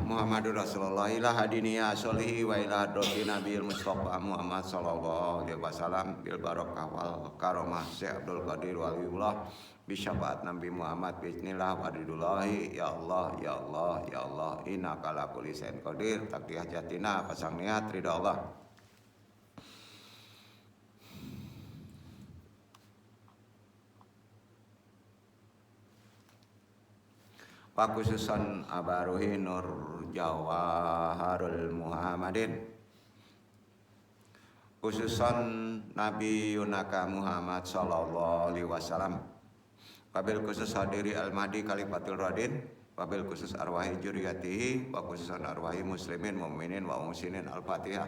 Muhammadur Rasulullah ila hadiniya solihi wa ila hadrati Nabil Mustafa Muhammad sallallahu alaihi wasallam bil barakah wal karamah Syekh Abdul Qadir waliullah bi syafaat Nabi Muhammad bismillah wadidullahi ya Allah ya Allah ya Allah innaka ala kulli syai'in qadir taqdiyah jatina pasang niat ridha Allah. Pakhususan Abaruhi Nur Jawaharul Muhammadin, khususan Nabi Yunaka Muhammad sallallahu alaihi wasallam, wabil khusus hadiri al-Mahdi Khalifatul Radin, wabil khusus arwahi juriyatihi, wa khususan arwahi muslimin mu'minin wa muslimin al-Fatihah.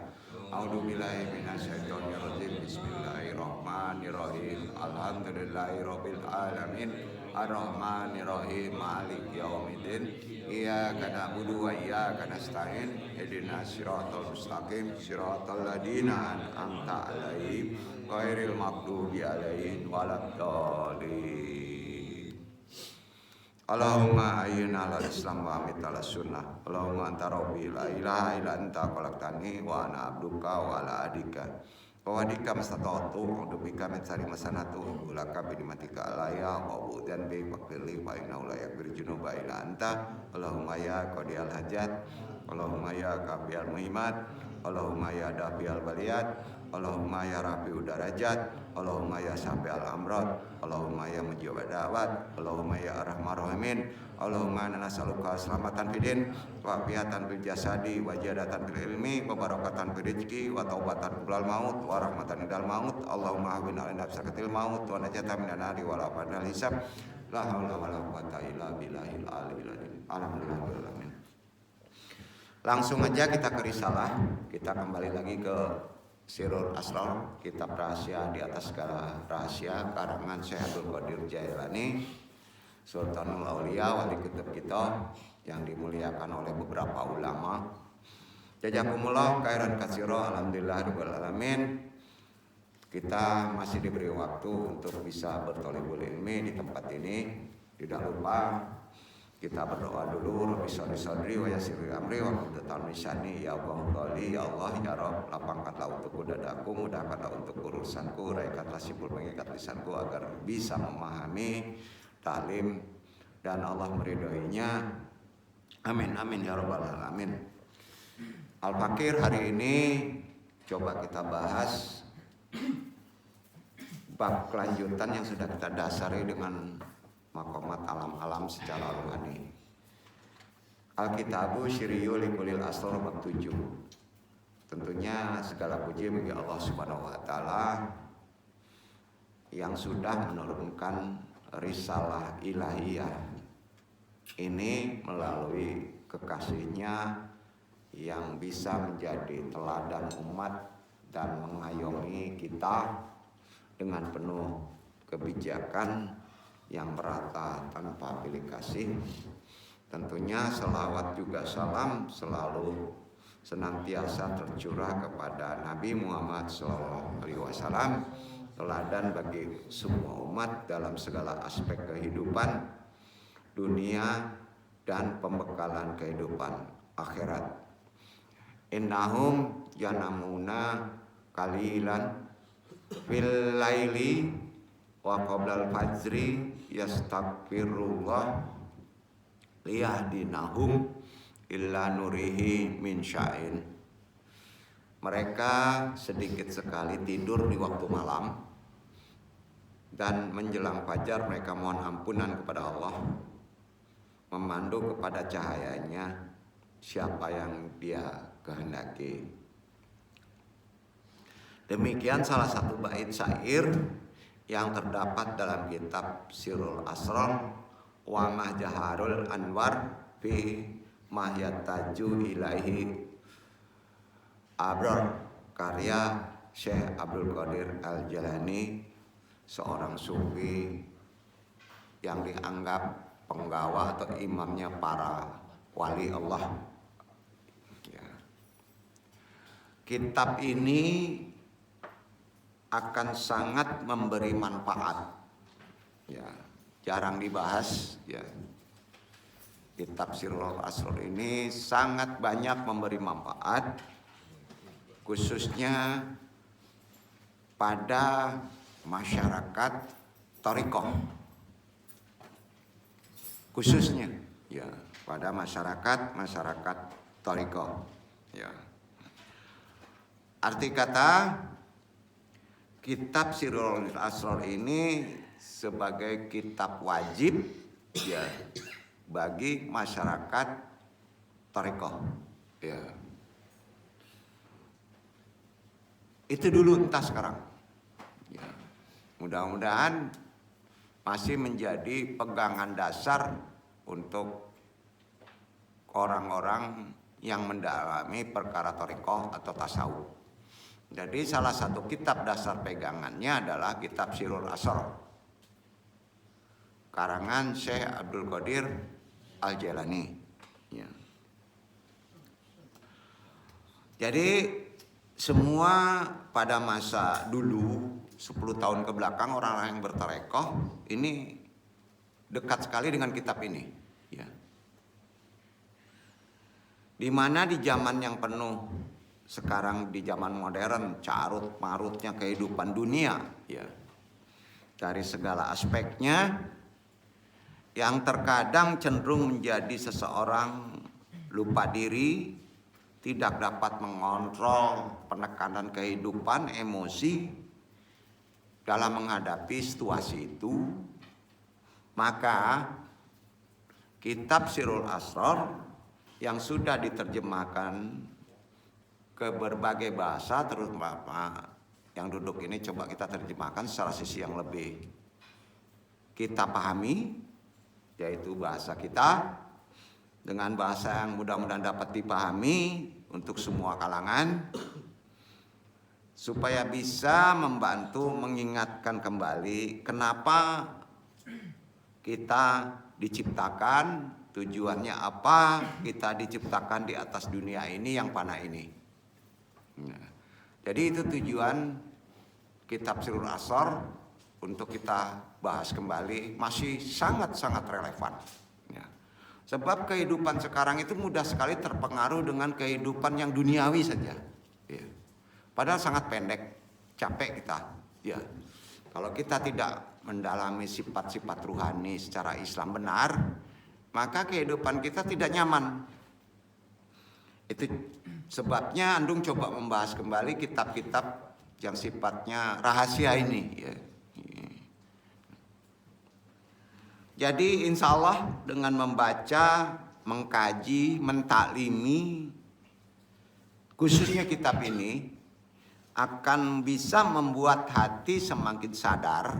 A'udzu billahi minasyaitonir rajim. Bismillahirrahmanirrahim. Alhamdulillahirabbil alamin. Ar-Rahmanir-Rahim. Maliki yaumiddin. Iyyaka na'budu wa iyyaka nasta'in. Ihdinas siratal mustaqim. Siratal ladzina an'amta 'alaihim ghairil maghdubi 'alaihim waladdallin. Allahumma ayyina ala islam wa amit ala sunnah. Allahumma anta rabbi la ilaha illa anta khalaqtani wa ana abduka wa ala adika wa wadika mastata'tu udubika min sari masanatu ulaka binimatika alaya wa budan bi fakfirli wa inna la yakbir junuba illa anta. Allahumma ya qadiyal hajat, Allahumma ya kafiyal muhimat, Allahumma ya dafiyal baliyat, Allahumma ya rafi'ud darajat, Allahumma ya syafi'al amrad, Allahumma ya mujibad da'wat, Allahumma ya arhamar rahimin, Allahumma inna nas'aluka salamatan fid din wa afiatan fil jasadi wa jadatan fil ilmi wa barakatan fil rizqi wa taubatan qabla maut wa rahmatan indal maut. Allahumma hawwin 'alaina sakatil maut wa najatan minan nari wa la fadal hisab. La haula wala quwwata illa billahil aliyil azim. Alhamdulillah. Langsung aja kita ke risalah. Kita kembali lagi ke Sirrul Asrar, kitab rahasia di atas segala rahasia karangan Syekh Abdul Qadir Jailani, Sultanul Aulia, wali kutub kita yang dimuliakan oleh beberapa ulama. Jazakumullah khairan katsira, alhamdulillahirabbil alamin. Kita masih diberi waktu untuk bisa berthalibul ilmi di tempat ini. Tidak lupa kita berdoa dulu. Rabbi sholli sholli wa yassirli amri wa quddatal lisani ya Allah ya Allah ya Rabb, lapangkanlah untukku dadaku, mudahkanlah untuk urusanku, raikatlah simpul mengikat lisanku agar bisa memahami taklim dan Allah meridhoinya. Amin amin ya rabbal alamin. Al-Fakir hari ini coba kita bahas bab kelanjutan yang sudah kita dasari dengan maqamat alam-alam secara rohani. Al-Kitabu Syiriyul Likulil Asrar bab 7. Tentunya segala puji bagi Allah Subhanahu wa taala yang sudah menurunkan risalah ilahiyah ini melalui kekasihnya yang bisa menjadi teladan umat dan mengayomi kita dengan penuh kebijakan yang merata tanpa pilih kasih. Tentunya selawat juga salam selalu senantiasa tercurah kepada Nabi Muhammad SAW, teladan bagi semua umat dalam segala aspek kehidupan dunia dan pembekalan kehidupan akhirat. Innahum yanamuna qalilan fil laili wa qoblal fajri yastaghfirullah liyahdinahum illa nurihi min sya'in. Mereka sedikit sekali tidur di waktu malam dan menjelang fajar mereka mohon ampunan kepada Allah, memandu kepada cahayanya siapa yang dia kehendaki. Demikian salah satu bait syair yang terdapat dalam kitab Sirrul Asrar wa Mahjaharul Anwar fi Mahyataju Ilaihi Abrar, karya Syekh Abdul Qadir Al-Jailani, seorang sufi yang dianggap penggawa atau imamnya para wali Allah. Ya. Kitab ini akan sangat memberi manfaat, ya, jarang dibahas, ya. kitab Sirrul Asrar ini sangat banyak memberi manfaat, khususnya pada masyarakat thariqah, khususnya ya pada masyarakat thariqah. Ya. Arti kata kitab Sirrul Asrar ini sebagai kitab wajib ya bagi masyarakat thariqah. Ya. Itu dulu, entah sekarang. Ya. Mudah-mudahan masih menjadi pegangan dasar untuk orang-orang yang mendalami perkara thariqah atau tasawuf. Jadi salah satu kitab dasar pegangannya adalah kitab Sirrul Asrar, karangan Syekh Abdul Qadir Al-Jailani. Ya. Jadi semua pada masa dulu 10 tahun ke belakang orang-orang yang bertarekoh ini dekat sekali dengan kitab ini. Ya. Dimana di zaman yang penuh sekarang, di zaman modern, carut marutnya kehidupan dunia, ya, dari segala aspeknya, yang terkadang cenderung menjadi seseorang lupa diri, tidak dapat mengontrol penekanan kehidupan, emosi dalam menghadapi situasi itu, maka kitab Sirrul Asrar yang sudah diterjemahkan ke berbagai bahasa, terutama yang duduk ini coba kita terjemahkan secara sisi yang lebih kita pahami, yaitu bahasa kita, dengan bahasa yang mudah-mudahan dapat dipahami untuk semua kalangan, supaya bisa membantu mengingatkan kembali kenapa kita diciptakan, tujuannya apa kita diciptakan di atas dunia ini yang fana ini. Nah, jadi itu tujuan kitab Sirrul Asrar, untuk kita bahas kembali, masih sangat-sangat relevan. Ya. Sebab kehidupan sekarang itu mudah sekali terpengaruh dengan kehidupan yang duniawi saja. Ya. Padahal sangat pendek, capek kita. Ya. Kalau kita tidak mendalami sifat-sifat ruhani secara Islam benar, maka kehidupan kita tidak nyaman. Itu sebabnya Andung coba membahas kembali kitab-kitab yang sifatnya rahasia ini. Ya. Jadi insya Allah dengan membaca, mengkaji, mentaklimi khususnya kitab ini akan bisa membuat hati semakin sadar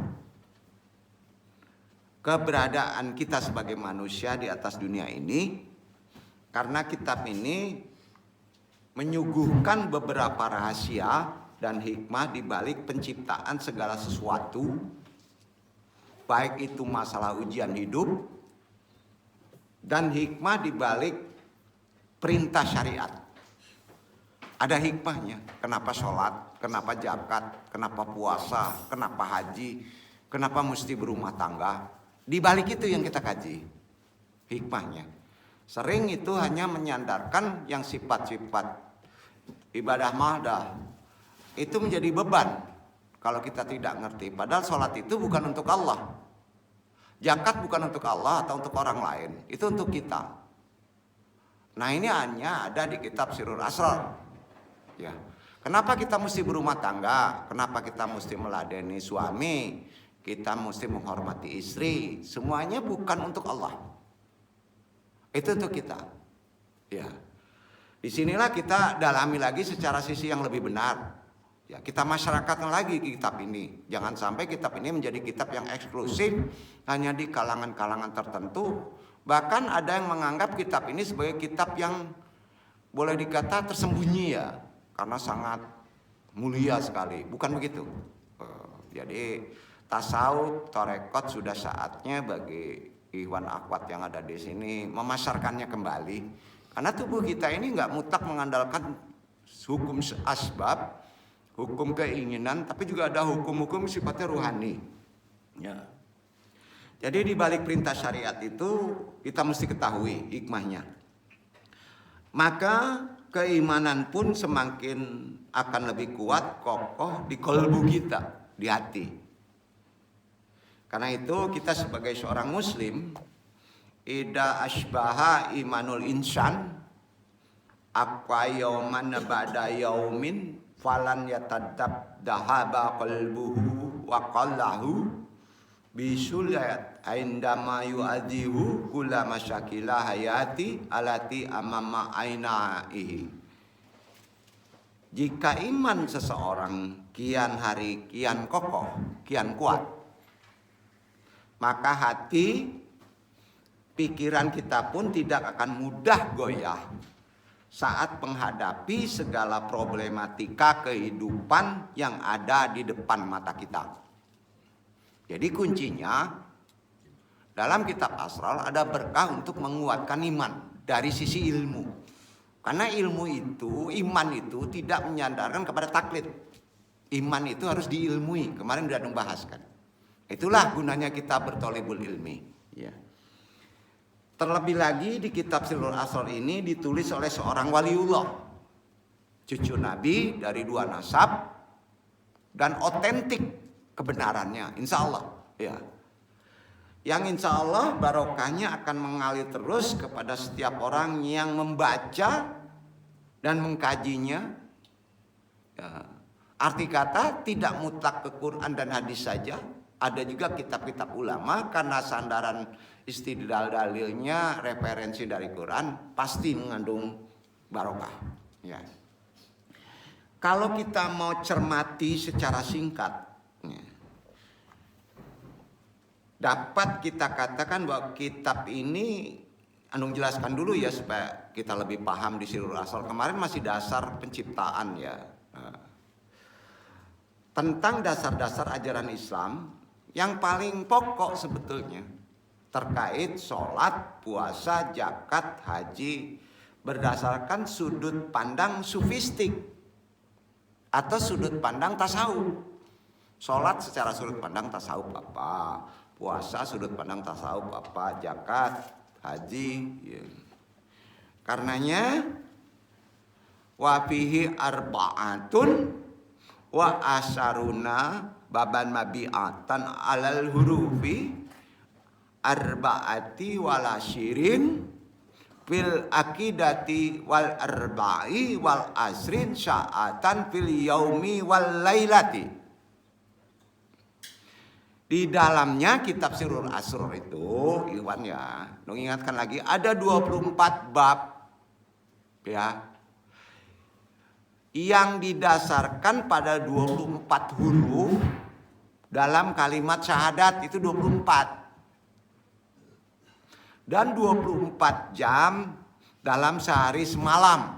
keberadaan kita sebagai manusia di atas dunia ini, karena kitab ini menyuguhkan beberapa rahasia dan hikmah di balik penciptaan segala sesuatu, baik itu masalah ujian hidup dan hikmah di balik perintah syariat. Ada hikmahnya, kenapa sholat, kenapa zakat, kenapa puasa, kenapa haji, kenapa mesti berumah tangga. Di balik itu yang kita kaji hikmahnya. Sering itu hanya menyandarkan yang sifat-sifat ibadah mahdah, itu menjadi beban kalau kita tidak ngerti. Padahal sholat itu bukan untuk Allah, zakat bukan untuk Allah atau untuk orang lain, itu untuk kita. Nah ini hanya ada di kitab Sirrul Asrar. Ya. Kenapa kita mesti berumah tangga? Kenapa kita mesti meladeni suami? Kita mesti menghormati istri. Semuanya bukan untuk Allah, itu untuk kita. Ya. Disinilah kita dalami lagi secara sisi yang lebih benar. Ya, kita masyarakatkan lagi kitab ini. Jangan sampai kitab ini menjadi kitab yang eksklusif hanya di kalangan-kalangan tertentu. Bahkan ada yang menganggap kitab ini sebagai kitab yang boleh dikata tersembunyi ya, karena sangat mulia sekali. Bukan begitu. Jadi tasawuf, tarekat sudah saatnya bagi ikhwan akhwat yang ada di sini memasarkannya kembali. Karena tubuh kita ini nggak mutlak mengandalkan hukum asbab, hukum keinginan, tapi juga ada hukum-hukum sifatnya ruhani. Ya. Jadi di balik perintah syariat itu kita mesti ketahui hikmahnya. Maka keimanan pun semakin akan lebih kuat, kokoh di kolbu kita, di hati. Karena itu kita sebagai seorang muslim, ida asbaha imanul insan aqwa yauman ba'da yaumin falan yatadab dahaba qalbuhu wa qallahu bisulayat indama yu'adihu kula masyakilah hayati alati amama ainaihi. Jika iman seseorang kian hari kian kokoh, kian kuat, maka hati, pikiran kita pun tidak akan mudah goyah saat menghadapi segala problematika kehidupan yang ada di depan mata kita. Jadi kuncinya dalam kitab Asrar ada berkah untuk menguatkan iman dari sisi ilmu. Karena ilmu itu, iman itu tidak menyandarkan kepada taklid. Iman itu harus diilmui. Kemarin sudah membahaskan. Itulah gunanya kita bertolibul ilmi. Ya. Terlebih lagi di kitab Sirrul Asrar ini ditulis oleh seorang waliullah, cucu Nabi dari dua nasab dan otentik kebenarannya, insya Allah. Ya. Yang insya Allah barokahnya akan mengalir terus kepada setiap orang yang membaca dan mengkajinya. Ya. Arti kata tidak mutlak ke Quran dan hadis saja. Ada juga kitab-kitab ulama karena sandaran istidlal dalilnya referensi dari Quran pasti mengandung barokah. Ya. Kalau kita mau cermati secara singkat, ya, dapat kita katakan bahwa kitab ini, Andung jelaskan dulu ya supaya kita lebih paham di Sirrul Asrar. Kemarin masih dasar penciptaan ya. Tentang dasar-dasar ajaran Islam yang paling pokok sebetulnya terkait sholat, puasa, zakat, haji berdasarkan sudut pandang sufistik atau sudut pandang tasawuf. Sholat secara sudut pandang tasawuf apa, puasa sudut pandang tasawuf apa, zakat, haji. Ya. Karenanya wafihi arba'atun wa asaruna baban mabi'atan alal hurufi arba'ati wal asyirin fil akidati wal arba'i wal asrin sa'atan fil yaumi wal lailati. Di dalamnya kitab Sirrul Asrar itu, Iwan ya, dong ingatkan lagi ada 24 bab ya, yang didasarkan pada 24 huruf dalam kalimat syahadat itu 24 dan 24 jam dalam sehari semalam.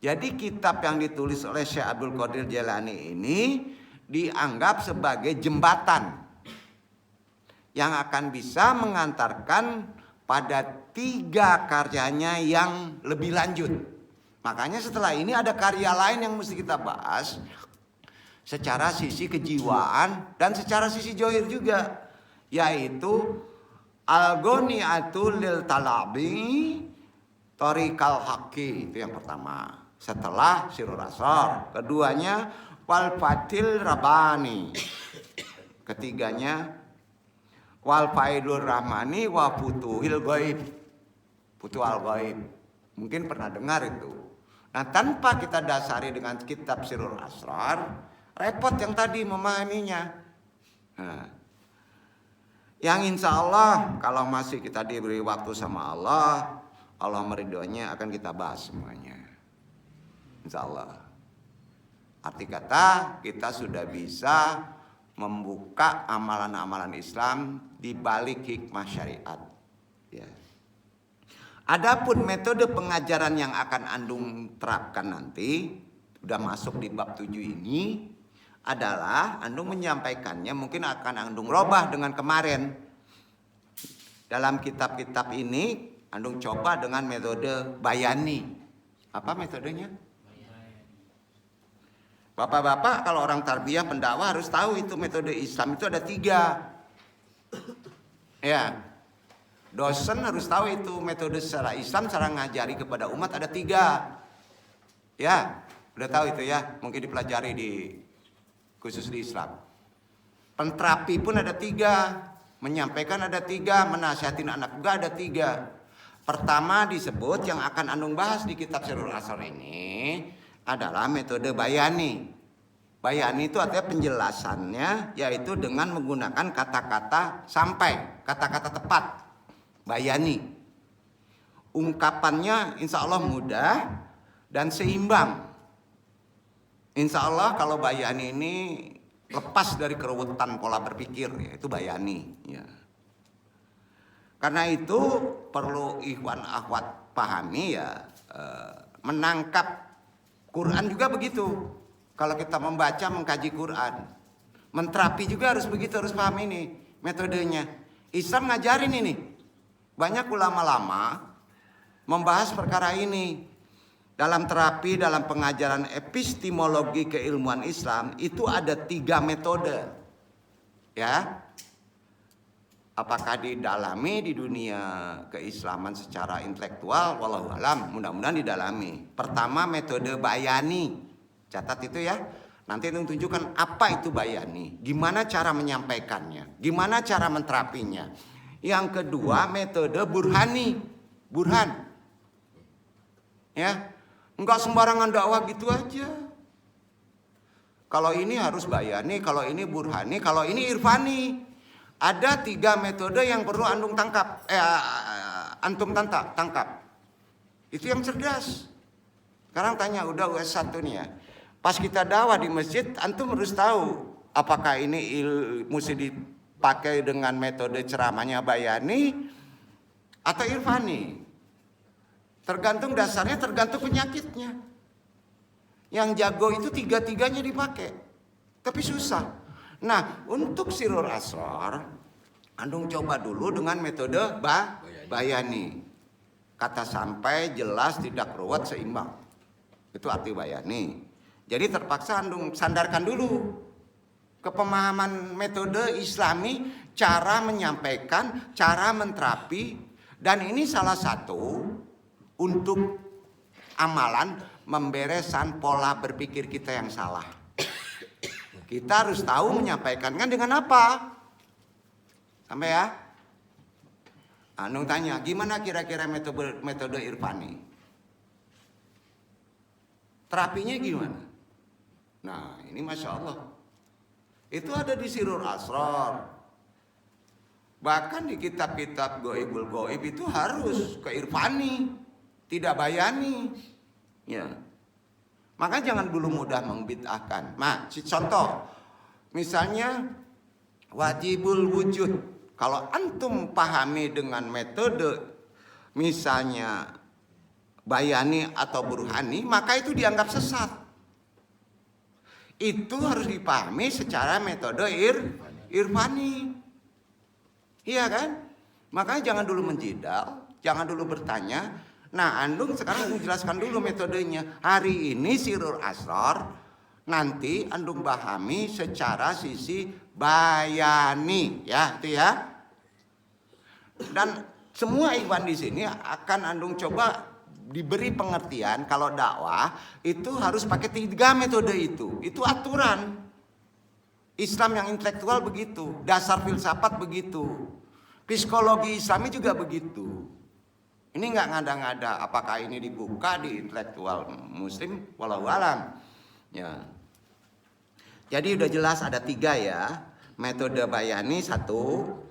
Jadi kitab yang ditulis oleh Syekh Abdul Qadir Jailani ini dianggap sebagai jembatan yang akan bisa mengantarkan pada 3 karyanya yang lebih lanjut. Makanya setelah ini ada karya lain yang mesti kita bahas secara sisi kejiwaan dan secara sisi johir juga, yaitu Al-Ghaniyatul lil Talabi Thoriqal Haqqi, itu yang pertama setelah Sirrul Asrar. Keduanya Wal Fathil Rabbani. Ketiganya Wal Faidul Rahmani wa Futuhil Ghaib. Futuhal Ghaib. Mungkin pernah dengar itu. Nah, tanpa kita dasari dengan kitab Sirrul Asrar, repot yang tadi memahaminya. Nah, yang insya Allah kalau masih kita diberi waktu sama Allah, Allah meridhoinya akan kita bahas semuanya. Insya Allah. Arti kata kita sudah bisa membuka amalan-amalan Islam di balik hikmah syariat. Ya. Adapun metode pengajaran yang akan Andung terapkan nanti, udah masuk di bab 7 ini, adalah Andung menyampaikannya mungkin akan Andung robah dengan kemarin. Dalam kitab-kitab ini Andung coba dengan metode bayani. Apa metodenya? Bapak-bapak kalau orang tarbiyah pendakwah harus tahu itu metode Islam itu ada 3. Ya, dosen harus tahu itu metode secara Islam, cara ngajari kepada umat ada 3. Ya, udah tahu itu ya, mungkin dipelajari khusus di Islam. Penterapi pun ada 3, menyampaikan ada 3, menasihatin anak juga ada 3. Pertama disebut yang akan Andung bahas di kitab Sirrul Asrar ini adalah metode bayani. Bayani itu artinya penjelasannya yaitu dengan menggunakan kata-kata sampai, kata-kata tepat. Bayani. Ungkapannya insya Allah mudah dan seimbang. Insya Allah kalau bayani ini lepas dari keruwetan pola berpikir, yaitu bayani. Ya. Karena itu perlu ikhwan akhwat pahami ya, menangkap Quran juga begitu. Kalau kita membaca mengkaji Quran, menterapi juga harus begitu, harus paham ini metodenya. Islam ngajarin ini. Banyak ulama lama membahas perkara ini. Dalam terapi, dalam pengajaran epistemologi keilmuan Islam itu ada 3 metode. Ya. Apakah didalami di dunia keislaman secara intelektual? Wallahu alam, mudah-mudahan didalami. Pertama metode bayani. Catat itu ya. Nanti tunjukkan apa itu bayani, gimana cara menyampaikannya, gimana cara menterapinya. Yang kedua metode burhani. Burhan. Ya. Enggak sembarangan dakwah gitu aja. Kalau ini harus bayani, kalau ini burhani, kalau ini irfani. Ada 3 metode yang perlu antum tangkap. Tangkap. Itu yang cerdas. Sekarang tanya udah US1 nih ya. Pas kita dakwah di masjid, antum harus tahu apakah ini mesti dipakai dengan metode ceramahnya bayani atau irfani. Tergantung dasarnya, tergantung penyakitnya. Yang jago itu 3-3-nya dipakai. Tapi susah. Nah, untuk Sirrul Asrar, Andung coba dulu dengan metode bayani. Kata sampai, jelas, tidak ruwet, seimbang. Itu arti bayani. Jadi terpaksa Andung sandarkan dulu ke pemahaman metode Islami, cara menyampaikan, cara menterapi. Dan ini salah satu untuk amalan membereskan pola berpikir kita yang salah. Kita harus tahu menyampaikan kan dengan apa? Sampai ya? Andung tanya, gimana kira-kira metode irfani? Terapinya gimana? Nah, ini Masya Allah. Itu ada di Sirrul Asrar. Bahkan di kitab-kitab Goibul Goib itu harus ke irfani, tidak bayani. Ya. Maka jangan dulu mudah membid'ahkan. Nah, contoh, misalnya wajibul wujud. Kalau antum pahami dengan metode misalnya bayani atau burhani, maka itu dianggap sesat. Itu harus dipahami secara metode irfani. Iya kan? Makanya jangan dulu menjidal, jangan dulu bertanya. Nah, Andung sekarang menjelaskan dulu metodenya. Hari ini Sirrul Asrar, nanti Andung pahami secara sisi bayani, ya itu ya. Dan semua ikhwan di sini akan Andung coba diberi pengertian kalau dakwah itu harus pakai 3 metode itu. Itu aturan. Islam yang intelektual begitu, dasar filsafat begitu. Psikologi Islami juga begitu. Ini nggak ngada-ngada, apakah ini dibuka di intelektual muslim, walau alam. Ya. Jadi udah jelas ada 3 ya. Metode bayani 1,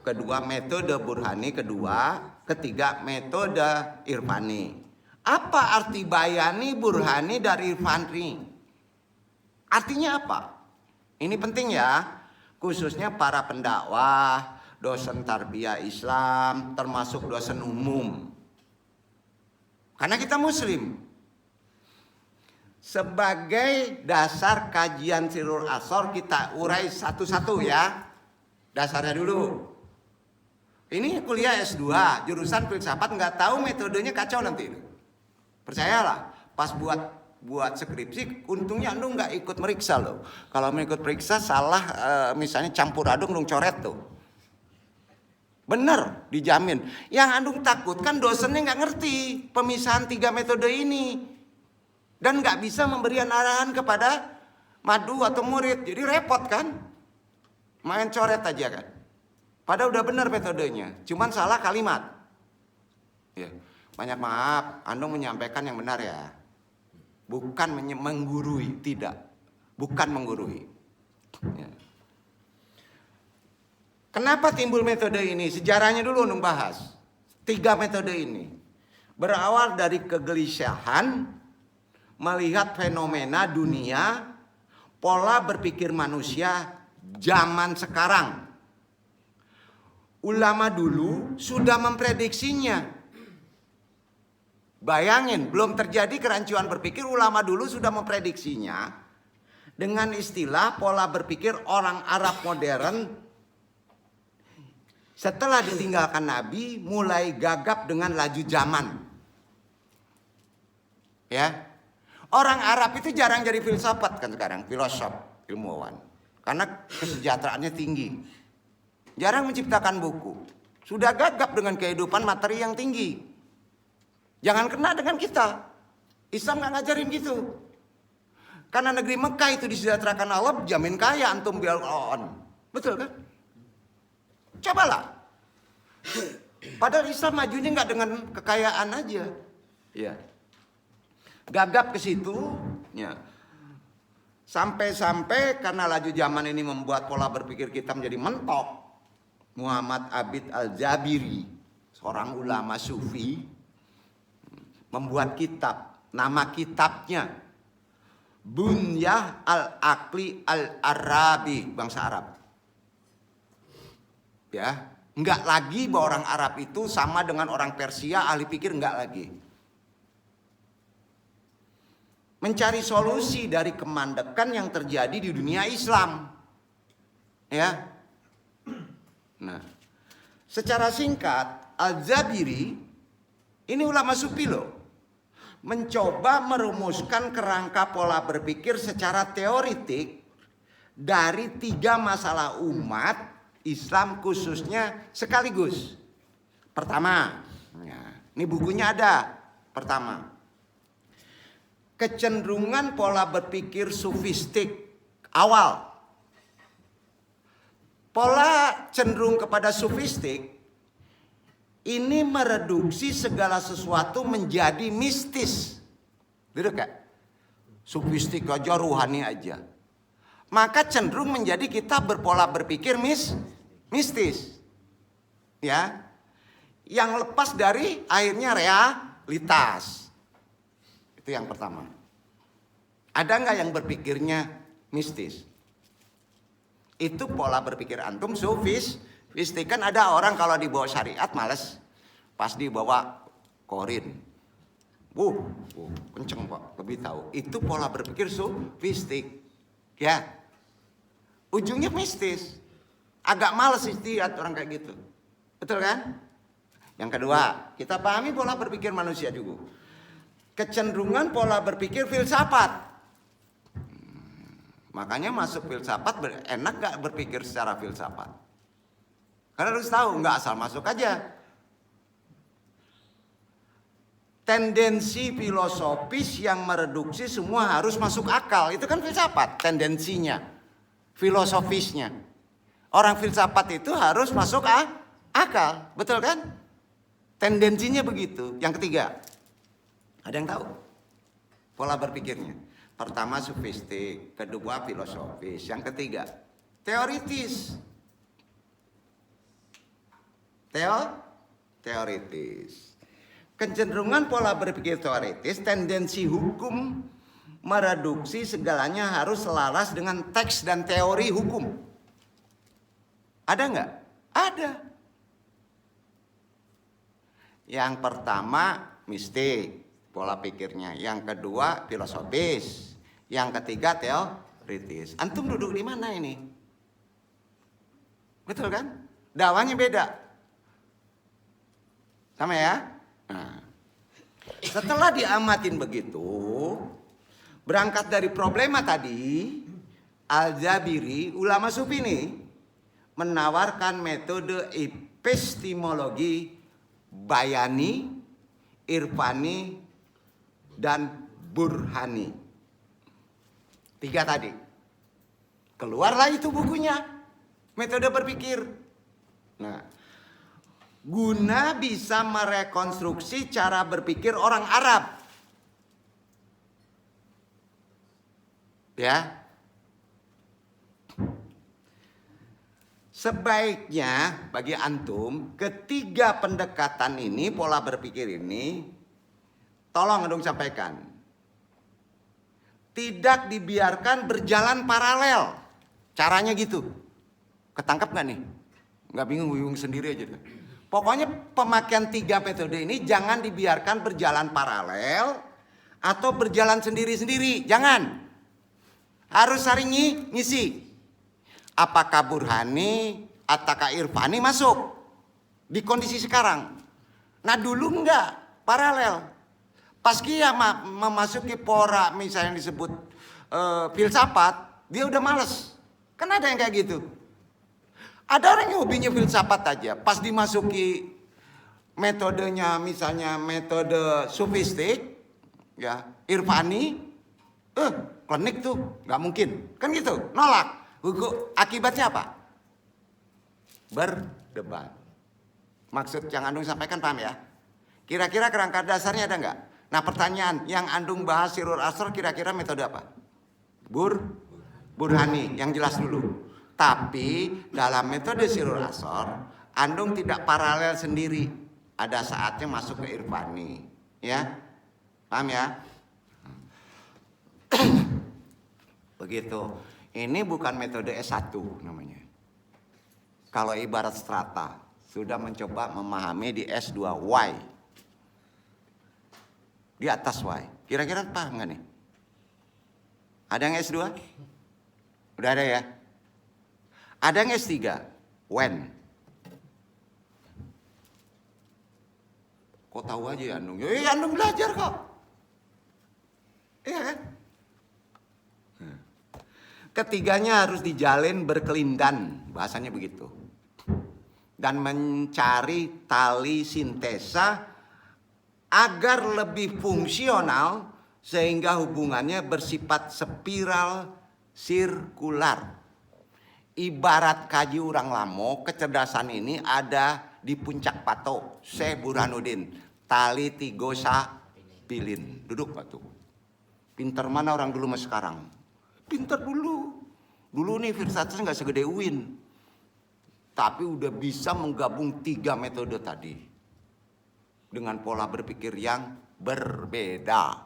kedua metode burhani 2, ketiga metode irfani. Apa arti bayani, burhani dari irfani? Artinya apa? Ini penting ya, khususnya para pendakwah, dosen tarbiyah Islam, termasuk dosen umum. Karena kita muslim. Sebagai dasar kajian Sirrul Asrar kita urai satu-satu ya. Dasarnya dulu. Ini kuliah S2, jurusan filsafat nggak tahu metodenya kacau nanti. Percayalah, pas buat skripsi, untungnya lu nggak ikut meriksa loh. Kalau mau ikut periksa salah, misalnya campur aduk lu coret tuh. Bener, dijamin. Yang Andung takutkan dosennya nggak ngerti pemisahan 3 metode ini. Dan nggak bisa memberi arahan kepada madu atau murid. Jadi repot kan? Main coret aja kan. Padahal udah benar metodenya. Cuman salah kalimat. Ya, banyak maaf, Andung menyampaikan yang benar ya. Bukan menggurui, tidak. Bukan menggurui. Ya. Kenapa timbul metode ini? Sejarahnya dulu Andung bahas. 3 metode ini. Berawal dari kegelisahan melihat fenomena dunia, pola berpikir manusia zaman sekarang. Ulama dulu sudah memprediksinya. Bayangin, belum terjadi kerancuan berpikir, ulama dulu sudah memprediksinya dengan istilah pola berpikir orang Arab modern. Setelah ditinggalkan Nabi, mulai gagap dengan laju zaman. Ya, orang Arab itu jarang jadi filsafat kan sekarang, filosof, ilmuwan, karena kesejahteraannya tinggi. Jarang menciptakan buku. Sudah gagap dengan kehidupan materi yang tinggi. Jangan kena dengan kita. Islam nggak ngajarin gitu. Karena negeri Mekah itu disejahterakan Allah, jamin kaya antum biar on. Betul kan? Cobalah. Padahal Islam majunya nggak dengan kekayaan aja. Ya. Gagap ke situ. Ya. Sampai-sampai karena laju zaman ini membuat pola berpikir kita menjadi mentok. Muhammad Abid Al-Jabiri, seorang ulama sufi, membuat kitab. Nama kitabnya Bunyah Al-Aqli Al-Arabi, bangsa Arab. Ya, enggak lagi bahwa orang Arab itu sama dengan orang Persia, ahli pikir, enggak lagi. Mencari solusi dari kemandekan yang terjadi di dunia Islam. Ya. Nah, secara singkat, Al-Jabiri ini ulama sufi loh, mencoba merumuskan kerangka pola berpikir secara teoritik dari 3 masalah umat Islam khususnya sekaligus. Pertama, ya, ini bukunya ada. Pertama, kecenderungan pola berpikir sufistik awal. Pola cenderung kepada sufistik ini mereduksi segala sesuatu menjadi mistis. Gitu kan? Sufistik aja, ruhani aja. Maka cenderung menjadi kita berpola berpikir mistis. Ya. Yang lepas dari akhirnya realitas. Itu yang pertama. Ada nggak yang berpikirnya mistis? Itu pola berpikir antum sufistik. Kan ada orang kalau dibawa syariat males. Pas dibawa korin. Kenceng Pak, lebih tahu. Itu pola berpikir sufistik. Ya. Ujungnya mistis. Agak males istiadat orang kayak gitu. Betul kan? Yang kedua, kita pahami pola berpikir manusia juga. Kecenderungan pola berpikir filsafat. Makanya masuk filsafat enak gak berpikir secara filsafat? Karena harus tahu gak asal masuk aja. Tendensi filosofis yang mereduksi semua harus masuk akal. Itu kan filsafat tendensinya, filosofisnya. Orang filsafat itu harus masuk akal. Betul kan? Tendensinya begitu. Yang ketiga, ada yang tahu pola berpikirnya? Pertama sufistik, kedua filosofis, yang ketiga teoritis. Teoritis. Kecenderungan pola berpikir teoritis, tendensi hukum mereduksi segalanya harus selaras dengan teks dan teori hukum. Ada nggak? Ada. Yang pertama mistik, pola pikirnya. Yang kedua filosofis. Yang ketiga teoritis. Antum duduk di mana ini? Betul kan? Dakwahnya beda. Sama ya? Nah, setelah diamatin begitu, berangkat dari problema tadi, Al-Jabiri, ulama sufi ini, menawarkan metode epistemologi bayani, irfani, dan burhani. 3 tadi. Keluarlah itu bukunya, metode berpikir. Nah, guna bisa merekonstruksi cara berpikir orang Arab. Ya. Sebaiknya bagi antum, ketiga pendekatan ini, pola berpikir ini, tolong antum sampaikan. Tidak dibiarkan berjalan paralel. Caranya gitu. Ketangkep gak nih? Gak bingung sendiri aja. Pokoknya pemakaian 3 metode ini jangan dibiarkan berjalan paralel atau berjalan sendiri-sendiri. Jangan. Harus saling ngisi. Apakah burhani ataukah irfani masuk di kondisi sekarang. Nah dulu enggak, paralel. Pas dia memasuki pora misalnya yang disebut filsafat, dia udah males. Kan ada yang kayak gitu. Ada orang yang hobinya filsafat aja, pas dimasuki metodenya misalnya metode sofistik, ya irfani, klinik tuh nggak mungkin, kan gitu, nolak. Akibatnya apa? Berdebat. Maksud yang Andung sampaikan paham ya? Kira-kira kerangka dasarnya ada nggak? Nah pertanyaan yang Andung bahas Sirrul Asrar kira-kira metode apa? Burhani, yang jelas dulu. Tapi dalam metode Sirrul Asrar, Andung tidak paralel sendiri. Ada saatnya masuk ke irfani, ya, paham ya? Begitu. Ini bukan metode S1 namanya. Kalau ibarat strata, sudah mencoba memahami di S2 Y. Di atas Y. Kira-kira paham nggak nih? Ada yang S2? Udah ada ya? Ada yang S3? When? Kok tahu aja ya Andung? Ya Andung belajar kok. Iya kan? Ketiganya harus dijalin berkelindan, bahasanya begitu. Dan mencari tali sintesa agar lebih fungsional sehingga hubungannya bersifat spiral sirkular. Ibarat kaji urang lamo, kecerdasan ini ada di puncak pato. Syekh Burhanuddin, tali tigosa pilin. Duduk Pak tuh. Pinter mana orang dulu mas sekarang? Pinter dulu. Dulu nih filsafat nggak segede UIN. Tapi udah bisa menggabung 3 metode tadi. Dengan pola berpikir yang berbeda.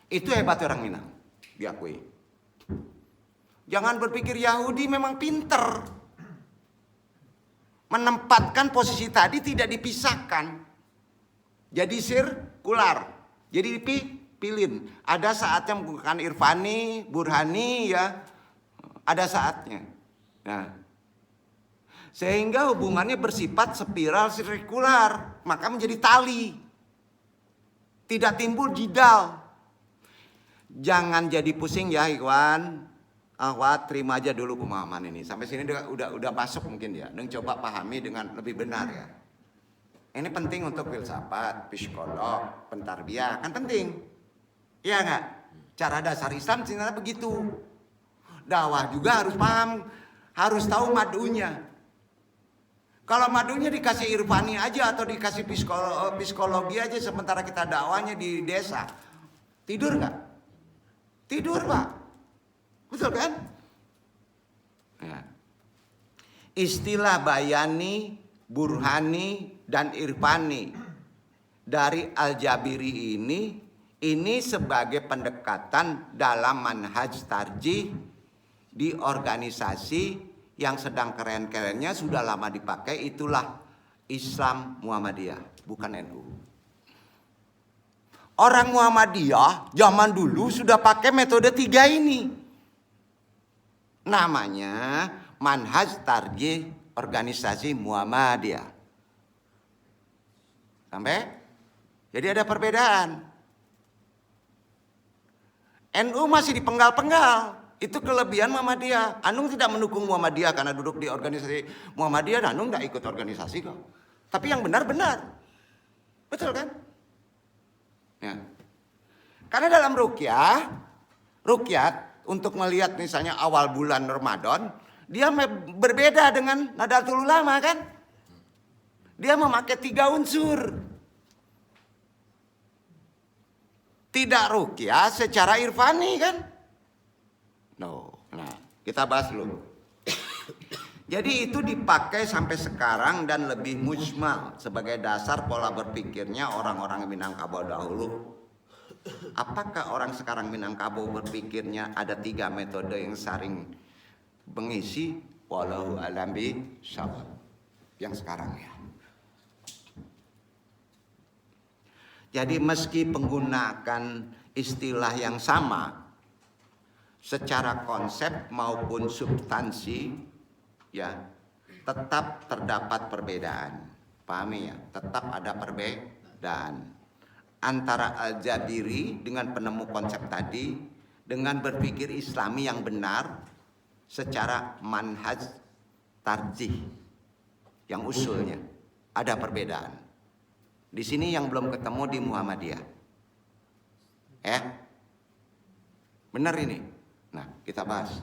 Itu hebat orang Minang. Diakui. Jangan berpikir Yahudi memang pinter. Menempatkan posisi tadi tidak dipisahkan. Jadi sirkular. Jadi pilin. Ada saatnya menggunakan irfani, burhani ya. Ada saatnya. Nah, sehingga hubungannya bersifat spiral sirkular, maka menjadi tali. Tidak timbul jidal. Jangan jadi pusing ya ikhwan. Ahwat, terima aja dulu pemahaman ini. Sampai sini udah masuk mungkin ya. Dan coba pahami dengan lebih benar ya. Ini penting untuk filsafat, psikolog, pentarbiyah, kan penting. Iya enggak? Cara dasar Islam sebenarnya begitu. Dakwah juga harus paham, harus tahu madunya. Kalau madunya dikasih irfani aja atau dikasih psikologi aja sementara kita dakwahnya di desa, tidur nggak? Tidur Pak, betul kan? Ya. Istilah bayani, burhani, dan irfani dari Al-Jabiri ini sebagai pendekatan dalam manhaj tarjih di organisasi yang sedang keren-kerennya sudah lama dipakai, itulah Islam Muhammadiyah, bukan NU. Orang Muhammadiyah zaman dulu sudah pakai metode 3 ini. Namanya manhaj tarjih organisasi Muhammadiyah. Sampai? Jadi ada perbedaan. NU masih dipenggal-penggal. Itu kelebihan Muhammadiyah. Anung tidak mendukung Muhammadiyah karena duduk di organisasi Muhammadiyah. Anung tidak ikut organisasi kok. Tapi yang benar-benar. Betul kan? Ya. Karena dalam rukyat untuk melihat misalnya awal bulan Ramadan, dia berbeda dengan Nahdlatul Ulama kan? Dia memakai 3 unsur. Tidak rukyah secara irfani kan? No. Nah, kita bahas dulu. Jadi itu dipakai sampai sekarang dan lebih mujmal sebagai dasar pola berpikirnya orang-orang Minangkabau dahulu. Apakah orang sekarang Minangkabau berpikirnya ada 3 metode yang saling mengisi? Wallahu a'lam bishawab. Yang sekarang ya. Jadi meski menggunakan istilah yang sama, secara konsep maupun substansi, ya tetap terdapat perbedaan. Pahami ya? Tetap ada perbedaan antara Al-Jabiri dengan penemu konsep tadi dengan berpikir Islami yang benar secara manhaj tarjih yang usulnya ada perbedaan. Di sini yang belum ketemu di Muhammadiyah. Benar ini. Nah, kita bahas.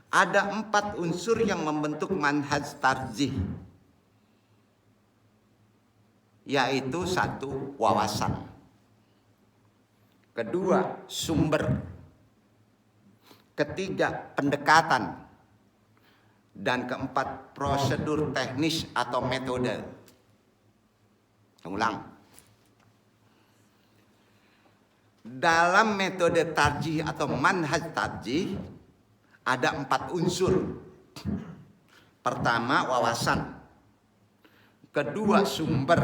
Ada 4 unsur yang membentuk manhaj tarjih. Yaitu 1, wawasan. Kedua, sumber. Ketiga, pendekatan. Dan keempat, prosedur teknis atau metode. Ulang. Dalam metode tarjih atau manhaj tarjih ada 4 unsur. Pertama, wawasan. Kedua, sumber.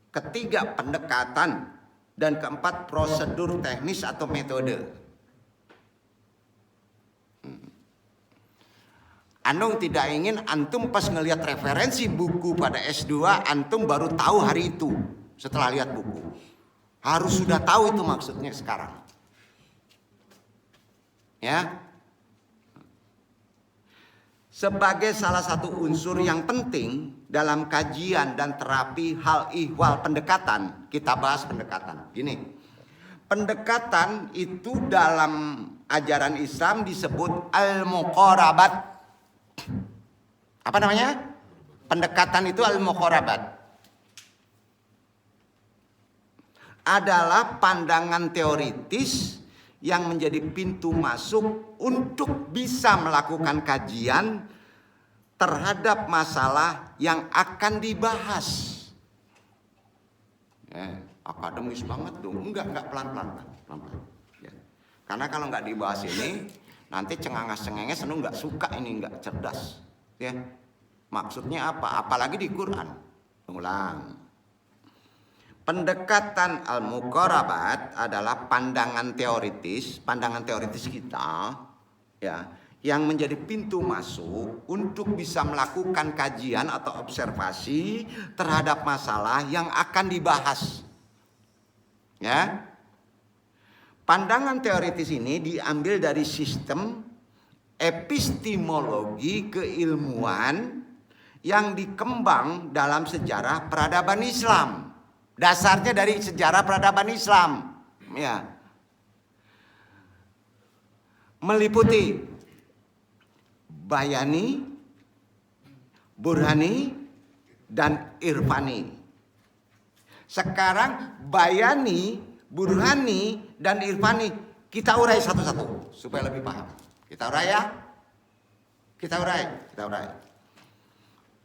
Ketiga, pendekatan. Dan keempat, prosedur teknis atau metode. Anung tidak ingin antum pas ngelihat referensi buku pada S2, antum baru tahu hari itu setelah lihat buku. Harus sudah tahu itu maksudnya sekarang. Ya. Sebagai salah satu unsur yang penting dalam kajian dan terapi hal ihwal pendekatan, kita bahas pendekatan. Gini, pendekatan itu dalam ajaran Islam disebut al-muqarabat. Apa namanya? Pendekatan itu al-muqarabat. Adalah pandangan teoritis yang menjadi pintu masuk untuk bisa melakukan kajian terhadap masalah yang akan dibahas. Akademis banget dong. Enggak pelan-pelan. Ya. Karena kalau nggak dibahas ini, nanti cengangas-cengenges anu nggak suka ini, nggak cerdas. Ya. Maksudnya apa? Apalagi di Quran. Ulang. Pendekatan al-muqarabat adalah pandangan teoritis kita, ya, yang menjadi pintu masuk untuk bisa melakukan kajian atau observasi terhadap masalah yang akan dibahas. Ya. Pandangan teoritis ini diambil dari sistem epistemologi keilmuan yang dikembang dalam sejarah peradaban Islam. Dasarnya dari sejarah peradaban Islam, ya. Meliputi bayani, burhani, dan irfani. Sekarang bayani, burhani, dan irfani kita urai satu-satu supaya lebih paham. Kita urai ya. Kita urai.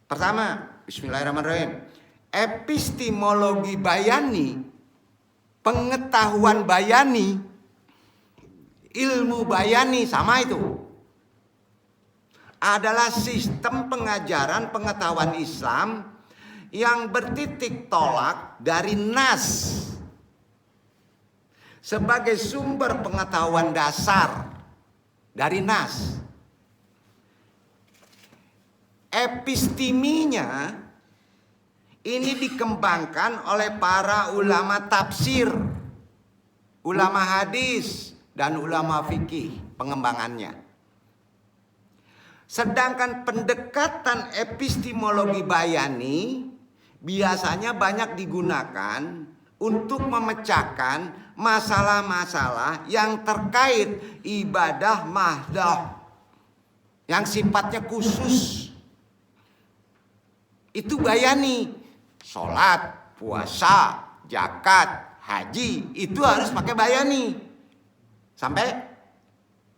Pertama, bismillahirrahmanirrahim. Epistemologi bayani, pengetahuan bayani, ilmu bayani sama itu. Adalah sistem pengajaran pengetahuan Islam yang bertitik tolak dari nas sebagai sumber pengetahuan dasar dari nas. Episteminya ini dikembangkan oleh para ulama tafsir, ulama hadis, dan ulama fikih pengembangannya. Sedangkan pendekatan epistemologi bayani biasanya banyak digunakan untuk memecahkan masalah-masalah yang terkait ibadah mahdoh yang sifatnya khusus. Itu bayani. Sholat, puasa, zakat, haji itu harus pakai bayani. Sampai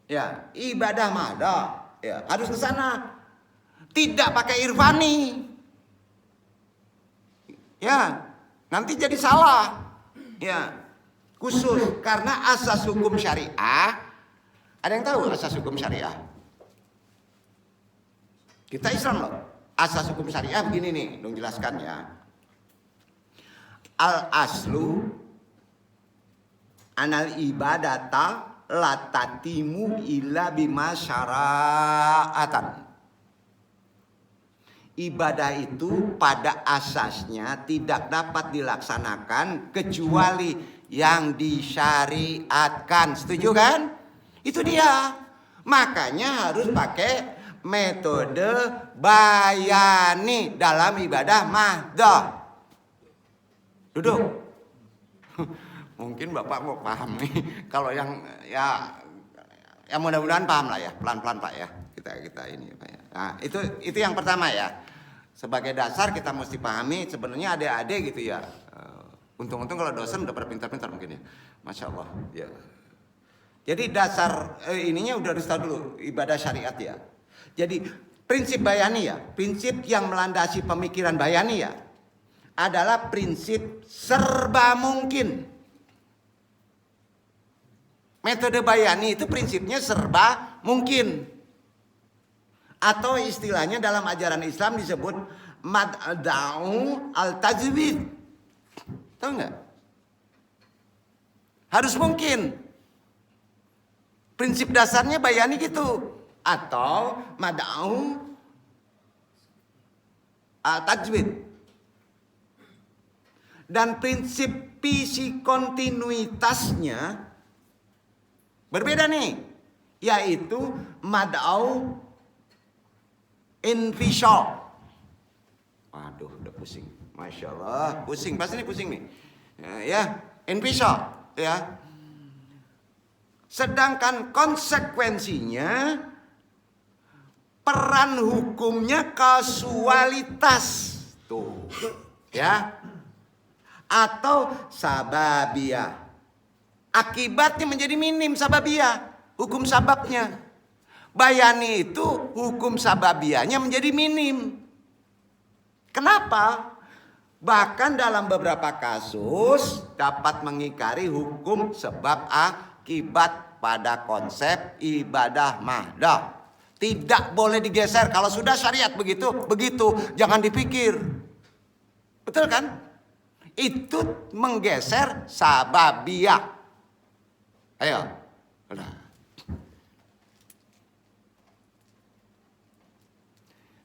ya ibadah mahdoh ya harus ke sana. Tidak pakai irfani. Ya, nanti jadi salah. Ya, khusus karena asas hukum syariah. Ada yang tahu asas hukum syariah? Kita Islam loh. Asas hukum syariah begini nih, dong jelaskan ya. Al aslu anal ibadata la tatimu illa bima syara'atan. Ibadah itu pada asasnya tidak dapat dilaksanakan kecuali yang disyariatkan. Setuju kan? Itu dia. Makanya harus pakai metode bayani dalam ibadah mahdoh. Duduk. Mungkin Bapak mau paham nih. Kalau yang ya mudah-mudahan paham lah ya, pelan-pelan Pak ya. Kita ini Pak ya. Nah, itu yang pertama ya. Sebagai dasar kita mesti pahami sebenarnya adik-adik gitu ya. Untung-untung kalau dosen udah pada pintar-pintar mungkin ya. Masya Allah. Ya. Jadi dasar ininya udah harus tahu dulu ibadah syariat ya. Jadi prinsip bayani ya, prinsip yang melandasi pemikiran bayani ya adalah prinsip serba mungkin. Metode bayani itu prinsipnya serba mungkin. Atau istilahnya dalam ajaran Islam disebut mad'au al-tajwid. Tahu nggak? Harus mungkin. Prinsip dasarnya bayani gitu. Atau mad'au al-tajwid. Dan prinsip psikontinitasnya berbeda nih. Yaitu mad'au infisal. Waduh, udah pusing. Masya Allah, pusing. Pasti ini pusing nih. Ya, infisal. Ya. Sedangkan konsekuensinya peran hukumnya kasualitas. Tuh. Ya. Atau sababiyah. Akibatnya menjadi minim sababiyah. Hukum sababnya. Bayani itu hukum sababiyahnya menjadi minim. Kenapa? Bahkan dalam beberapa kasus dapat mengingkari hukum sebab akibat pada konsep ibadah mahdoh. Tidak boleh digeser. Kalau sudah syariat begitu, jangan dipikir. Betul kan? Itu menggeser sababiyah. Ayo. Udah.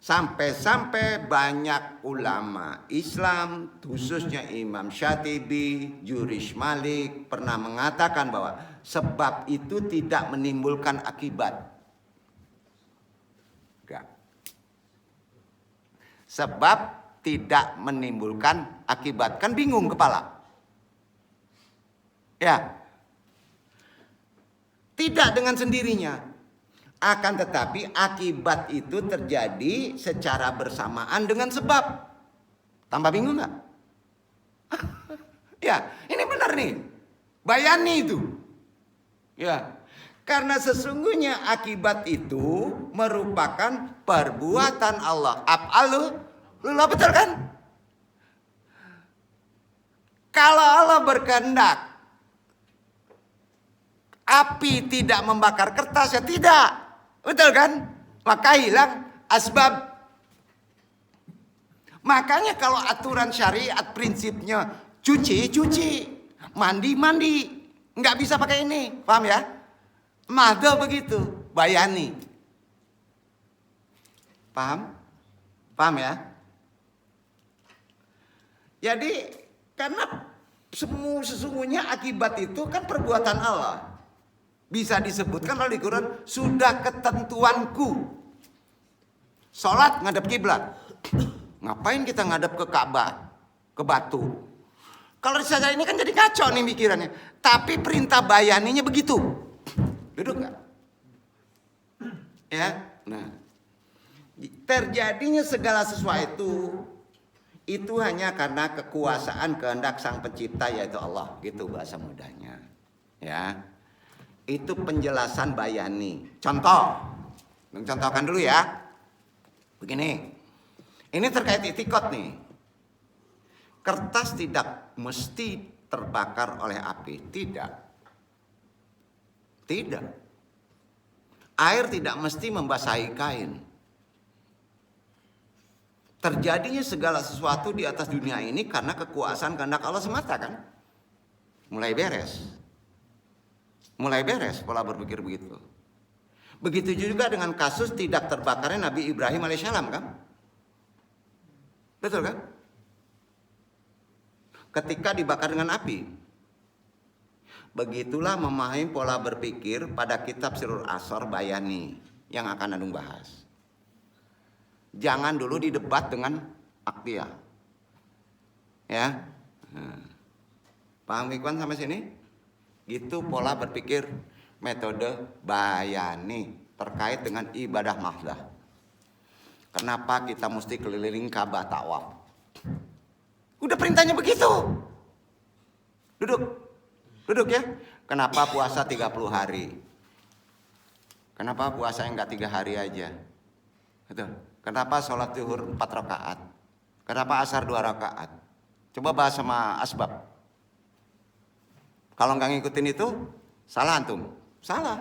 Sampai-sampai banyak ulama Islam, khususnya Imam Syatibi, Jurish Malik, pernah mengatakan bahwa sebab itu tidak menimbulkan akibat. Enggak. Sebab tidak menimbulkan akibat. Kan bingung kepala. Ya. Tidak dengan sendirinya. Akan tetapi akibat itu terjadi secara bersamaan dengan sebab. Tambah bingung gak? Ya, ini benar nih. Bayani itu. Ya, karena sesungguhnya akibat itu merupakan perbuatan Allah. Af'alullah, betul kan? Kalau Allah berkehendak api tidak membakar kertas, ya tidak. Betul kan? Maka hilang asbab. Makanya kalau aturan syariat prinsipnya cuci, mandi. Nggak bisa pakai ini. Paham ya? Mahdoh begitu. Bayani. Paham? Paham ya? Jadi karena sesungguhnya akibat itu kan perbuatan Allah. Bisa disebutkan oleh Quran, sudah ketentuanku. Sholat ngadep kiblat. Ngapain kita ngadep ke Ka'bah, ke batu? Kalau saja ini kan jadi kacau nih pikirannya. Tapi perintah bayaninya begitu. Duduk nggak? Ya, nah, terjadinya segala sesuatu itu hanya karena kekuasaan kehendak Sang Pencipta, yaitu Allah, gitu bahasa mudahnya. Ya, itu penjelasan bayani. Contoh, contohkan dulu ya. Begini, ini terkait itikot nih. Kertas tidak mesti terbakar oleh api, tidak. Tidak. Air tidak mesti membasahi kain. Terjadinya segala sesuatu di atas dunia ini karena kekuasaan kehendak Allah semata kan? Mulai beres. Mulai beres pola berpikir begitu. Begitu juga dengan kasus tidak terbakarnya Nabi Ibrahim alaihissalam kan? Betul kan? Ketika dibakar dengan api. Begitulah memahami pola berpikir pada kitab Sirrul Asrar Bayani yang akan Anung bahas. Jangan dulu didebat dengan aktiah. Ya. Paham Ikhwan sampai sini? Gitu pola berpikir metode bayani terkait dengan ibadah mahdah. Kenapa kita mesti keliling Ka'bah tawaf? Udah perintahnya begitu. Duduk ya. Kenapa puasa 30 hari? Kenapa puasa yang enggak 3 hari aja? Betul. Kenapa sholat zuhur 4 rakaat? Kenapa asar 2 rakaat? Coba bahas sama asbab. Kalau nggak ngikutin itu, salah antum. Salah.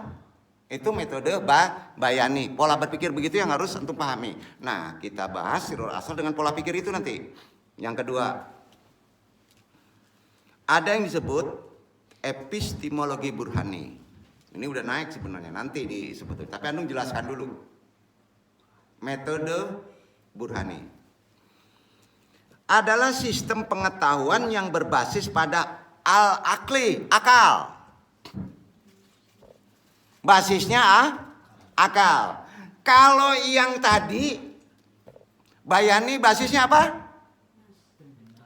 Itu metode bayani. Pola berpikir begitu yang harus antum pahami. Nah, kita bahas Sirrul Asrar dengan pola pikir itu nanti. Yang kedua, ada yang disebut epistemologi burhani. Ini udah naik sebenarnya, nanti disebut. Tapi antum jelaskan dulu. Metode burhani adalah sistem pengetahuan yang berbasis pada al-akli, akal. Basisnya akal. Kalau yang tadi bayani basisnya apa?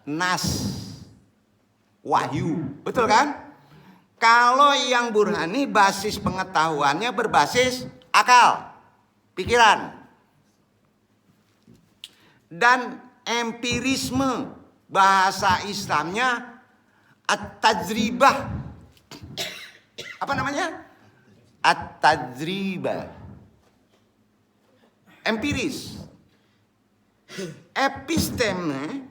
Nas, wahyu, betul kan? Kalau yang burhani basis pengetahuannya berbasis akal, pikiran. Dan empirisme, bahasa Islamnya at-tajribah. Apa namanya? At-tajribah. Empiris. Episteme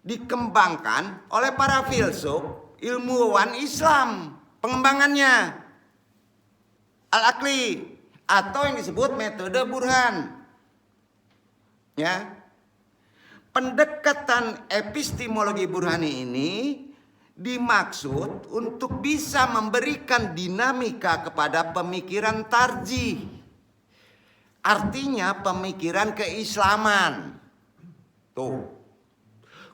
dikembangkan oleh para filsuf, ilmuwan Islam. Pengembangannya al-akli atau yang disebut metode burhan. Ya. Pendekatan epistemologi burhani ini dimaksud untuk bisa memberikan dinamika kepada pemikiran tarjih. Artinya pemikiran keislaman. Tuh.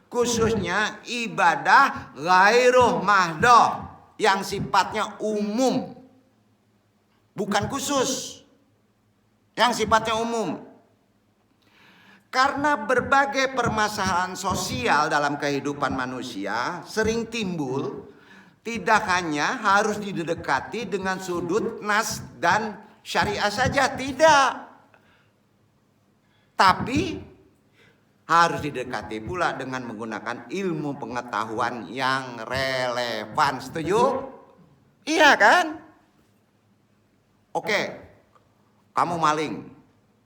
Khususnya ibadah ghairuh mahdoh yang sifatnya umum. Bukan khusus. Yang sifatnya umum. Karena berbagai permasalahan sosial dalam kehidupan manusia sering timbul, tidak hanya harus didekati dengan sudut nas dan syariah saja, tidak. Tapi harus didekati pula dengan menggunakan ilmu pengetahuan yang relevan. Setuju? Iya kan? Oke, kamu maling.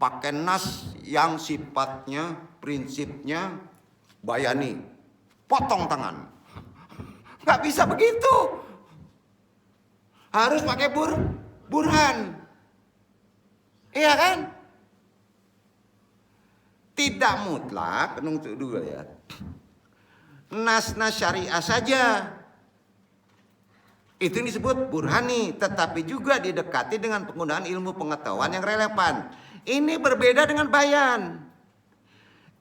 Pakai nas yang sifatnya, prinsipnya bayani. Potong tangan. Gak bisa begitu. Harus pakai burhan. Iya kan? Tidak mutlak, nunggu dulu ya. Nas-nas syariah saja. Itu yang disebut burhani. Tetapi juga didekati dengan penggunaan ilmu pengetahuan yang relevan. Ini berbeda dengan bayan.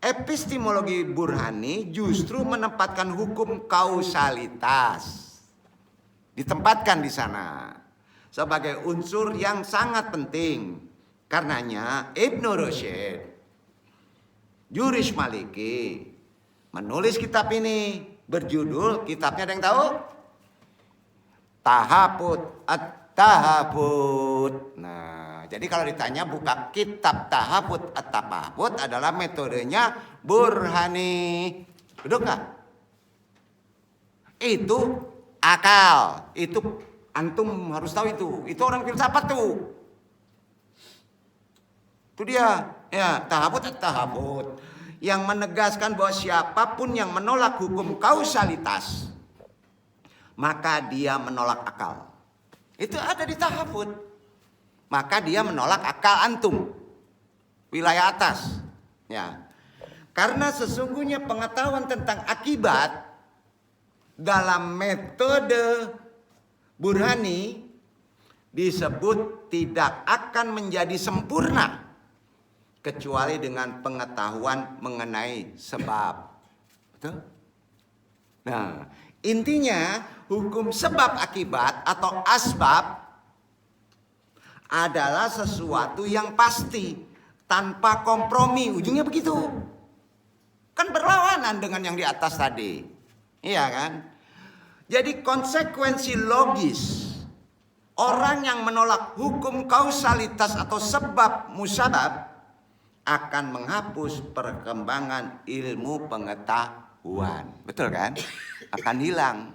Epistemologi burhani justru menempatkan hukum kausalitas. Ditempatkan di sana. sebagai unsur yang sangat penting. Karenanya Ibnu Rushd, Jurish Maliki, menulis kitab ini berjudul, kitabnya ada yang tahu? Tahafut At-Tahafut. Nah, jadi kalau ditanya buka kitab Tahafut At-Tahafut adalah metodenya Burhani. Betul nggak? Itu akal. Itu antum harus tahu itu. Itu orang filsafat tuh. Itu dia. Ya, Tahafut At-Tahafut. Yang menegaskan bahwa siapapun yang menolak hukum kausalitas, maka dia menolak akal. Itu ada di Tahafut. Maka dia menolak akal antum, wilayah atas. Ya. Karena sesungguhnya pengetahuan tentang akibat dalam metode Burhani disebut tidak akan menjadi sempurna kecuali dengan pengetahuan mengenai sebab. Betul? Nah, intinya hukum sebab akibat atau asbab adalah sesuatu yang pasti tanpa kompromi. Ujungnya begitu. Kan berlawanan dengan yang di atas tadi. Iya kan? Jadi konsekuensi logis orang yang menolak hukum kausalitas atau sebab musabab akan menghapus perkembangan ilmu pengetahuan. Betul kan? Akan hilang.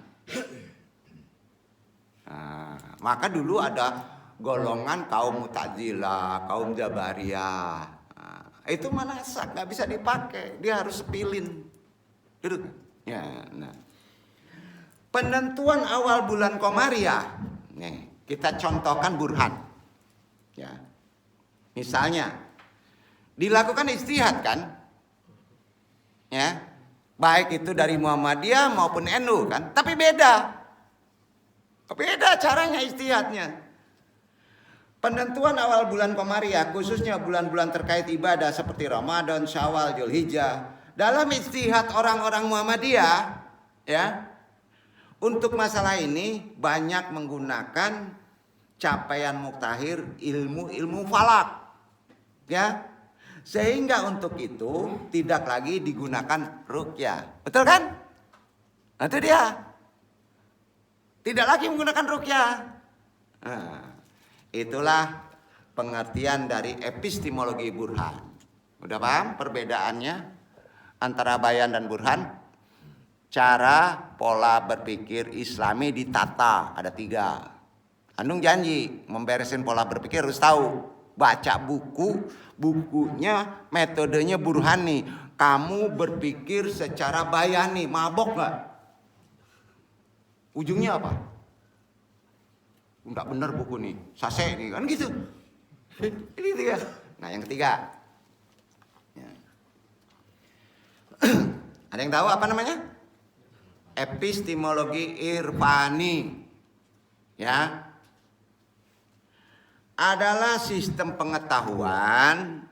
Nah, maka dulu ada golongan kaum Mu'tazilah, kaum Jabariyah. Nah, itu manasak, nggak bisa dipakai. Dia harus sepilin. Gitu. Ya, nah. Penentuan awal bulan Komariah. Nih, kita contohkan burhan. Ya. Misalnya dilakukan ijtihad kan? Ya. Baik itu dari Muhammadiyah maupun NU kan? Tapi beda. Beda caranya ijtihadnya. Penentuan awal bulan Komariah, khususnya bulan-bulan terkait ibadah seperti Ramadan, Syawal, Dzulhijjah, dalam ijtihad orang-orang Muhammadiyah, ya, untuk masalah ini banyak menggunakan capaian muktahir ilmu falak, ya, sehingga untuk itu tidak lagi digunakan ruqyah, betul kan? Nah, itu dia, tidak lagi menggunakan ruqyah. Nah, itulah pengertian dari epistemologi burhan. Udah paham perbedaannya antara bayan dan burhan? Cara pola berpikir Islami ditata ada 3. Anung janji memberesin pola berpikir harus tahu. Baca bukunya metodenya Burhani. Kamu berpikir secara bayani, mabok gak? Ujungnya apa? Enggak benar buku nih, sase nih kan gitu. Ini dia. Nah, yang ketiga. Ya. Ada yang tahu apa namanya? Epistemologi Irfani. Ya. Adalah sistem pengetahuan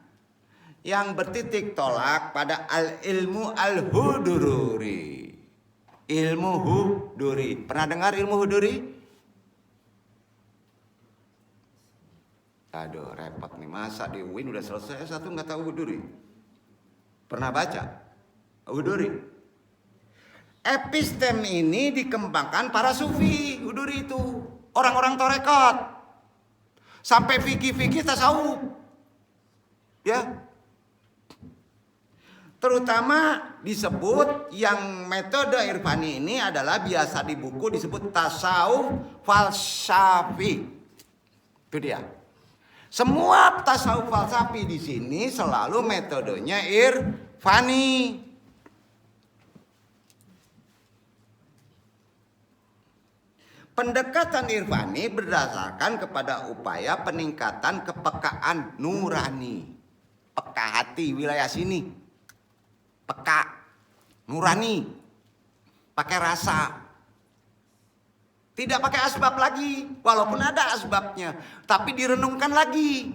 yang bertitik tolak pada ilmu al-hudururi. Ilmu huduri. Pernah dengar ilmu huduri? Aduh, repot nih. Masa di UIN udah selesai satu nggak tahu huduri? Pernah baca? Huduri. Epistem ini dikembangkan para sufi, huduri itu. Orang-orang torekot. Sampai fikih-fikih tasawuf. Ya. Terutama disebut yang metode Irfani ini adalah biasa di buku disebut tasawuf falsafi. Itu dia. Semua tasawuf falsafi di sini selalu metodenya Irfani. Pendekatan Irfani berdasarkan kepada upaya peningkatan kepekaan nurani. Peka hati wilayah sini. Peka nurani. Pakai rasa. Tidak pakai asbab lagi. Walaupun ada asbabnya. Tapi direnungkan lagi.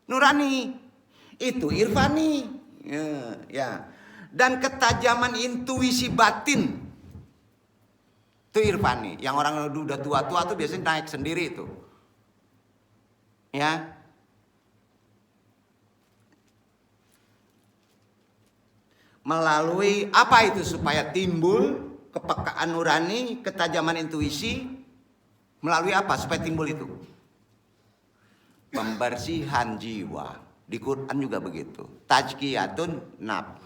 Nurani. Itu Irfani. Ya. Dan ketajaman intuisi batin. Itu Irfani. Yang orang udah tua-tua tuh biasanya naik sendiri itu. ya. Melalui apa itu supaya timbul kepekaan nurani, ketajaman intuisi? Melalui apa supaya timbul itu? Pembersihan jiwa. Di Quran juga begitu. Tazkiyatun nafs.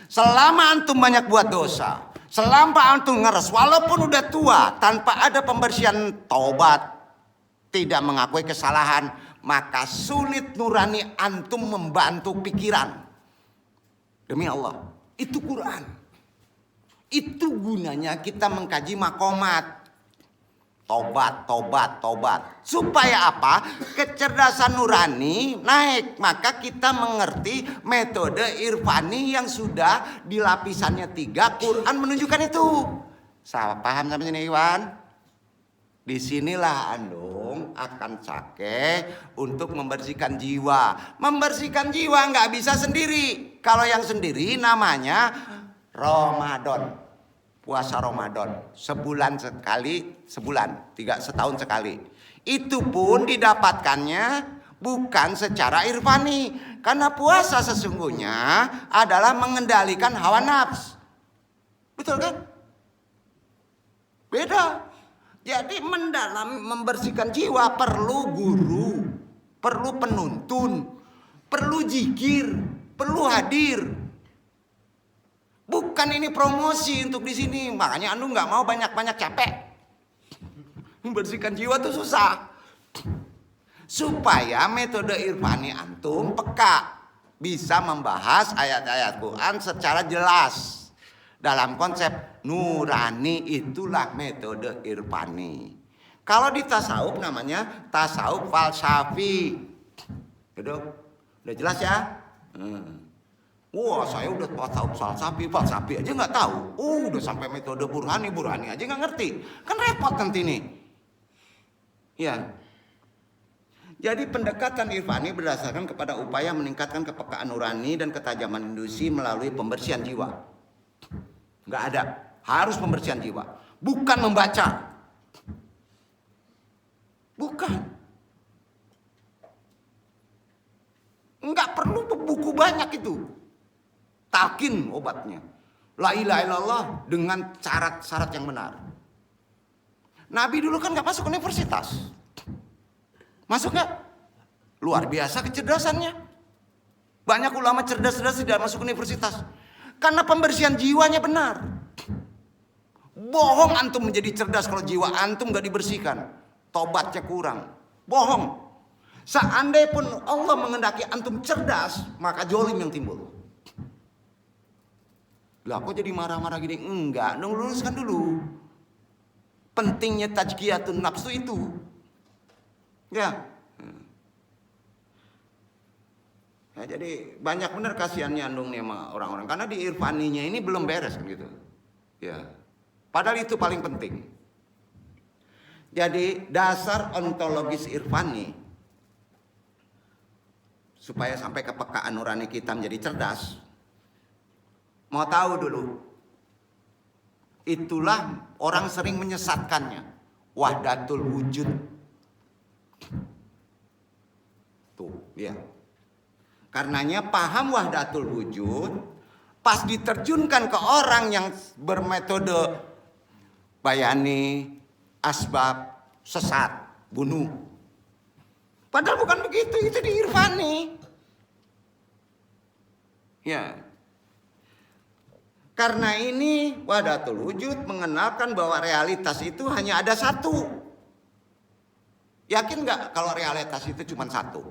Selama antum banyak buat dosa, selama antum ngeres, walaupun udah tua, tanpa ada pembersihan taubat, tidak mengakui kesalahan, maka sulit nurani antum membantu pikiran. Demi Allah, itu Quran. Itu gunanya kita mengkaji makomat. Tobat, tobat, tobat. Supaya apa? Kecerdasan nurani naik. Maka kita mengerti metode irfani yang sudah di lapisannya 3. Quran menunjukkan itu. Saya paham sampai sini Iwan? Disinilah andung akan cake untuk membersihkan jiwa. Membersihkan jiwa nggak bisa sendiri. Kalau yang sendiri namanya Ramadan. Puasa Ramadan sebulan sekali, setahun sekali. Itu pun didapatkannya bukan secara irfani, karena puasa sesungguhnya adalah mengendalikan hawa nafs. Betul kan? Beda. Jadi membersihkan jiwa perlu guru, perlu penuntun, perlu zikir, perlu hadir. Bukan ini promosi untuk di sini. Makanya anu nggak mau banyak-banyak capek. Membersihkan jiwa tuh susah. Supaya metode irfani antum peka, bisa membahas ayat-ayat Quran secara jelas. Dalam konsep nurani itulah metode irfani. Kalau di tasawuf namanya tasawuf falsafi. Udah jelas ya? Wah, saya udah tasawuf falsafi aja nggak tahu. Udah sampai metode burhani aja nggak ngerti. Kan repot nanti nih. Ya. Jadi pendekatan irfani berdasarkan kepada upaya meningkatkan kepekaan nurani dan ketajaman intuisi melalui pembersihan jiwa. Nggak ada. Harus pembersihan jiwa. Bukan membaca. Bukan. Nggak perlu buku banyak itu. Talqin obatnya. La ilaha illallah dengan syarat-syarat yang benar. Nabi dulu kan gak masuk universitas. Masuk gak? Luar biasa kecerdasannya. Banyak ulama cerdas-cerdas tidak masuk universitas. Karena pembersihan jiwanya benar. Bohong antum menjadi cerdas kalau jiwa antum gak dibersihkan. Tobatnya kurang. Bohong. Seandainya pun Allah mengendaki antum cerdas, maka jolim yang timbul. Lah kok jadi marah-marah gini? Enggak, dong luruskan dulu. Pentingnya tazkiyatun nafsu itu. Ya. Nah, jadi banyak benar kasihannya andung nih sama orang-orang. Karena di irfaninya ini belum beres gitu. Ya. Padahal itu paling penting. Jadi dasar ontologis irfani supaya sampai kepekaan nurani kita menjadi cerdas. Mau tahu dulu. Itulah orang sering menyesatkannya. Wahdatul wujud. Tuh, ya. Karenanya paham wahdatul wujud pas diterjunkan ke orang yang bermetode bayani, asbab, sesat, bunuh. Padahal bukan begitu, itu di irfani. Ya. Karena ini wahdatul wujud mengenalkan bahwa realitas itu hanya ada satu. Yakin nggak kalau realitas itu cuma satu?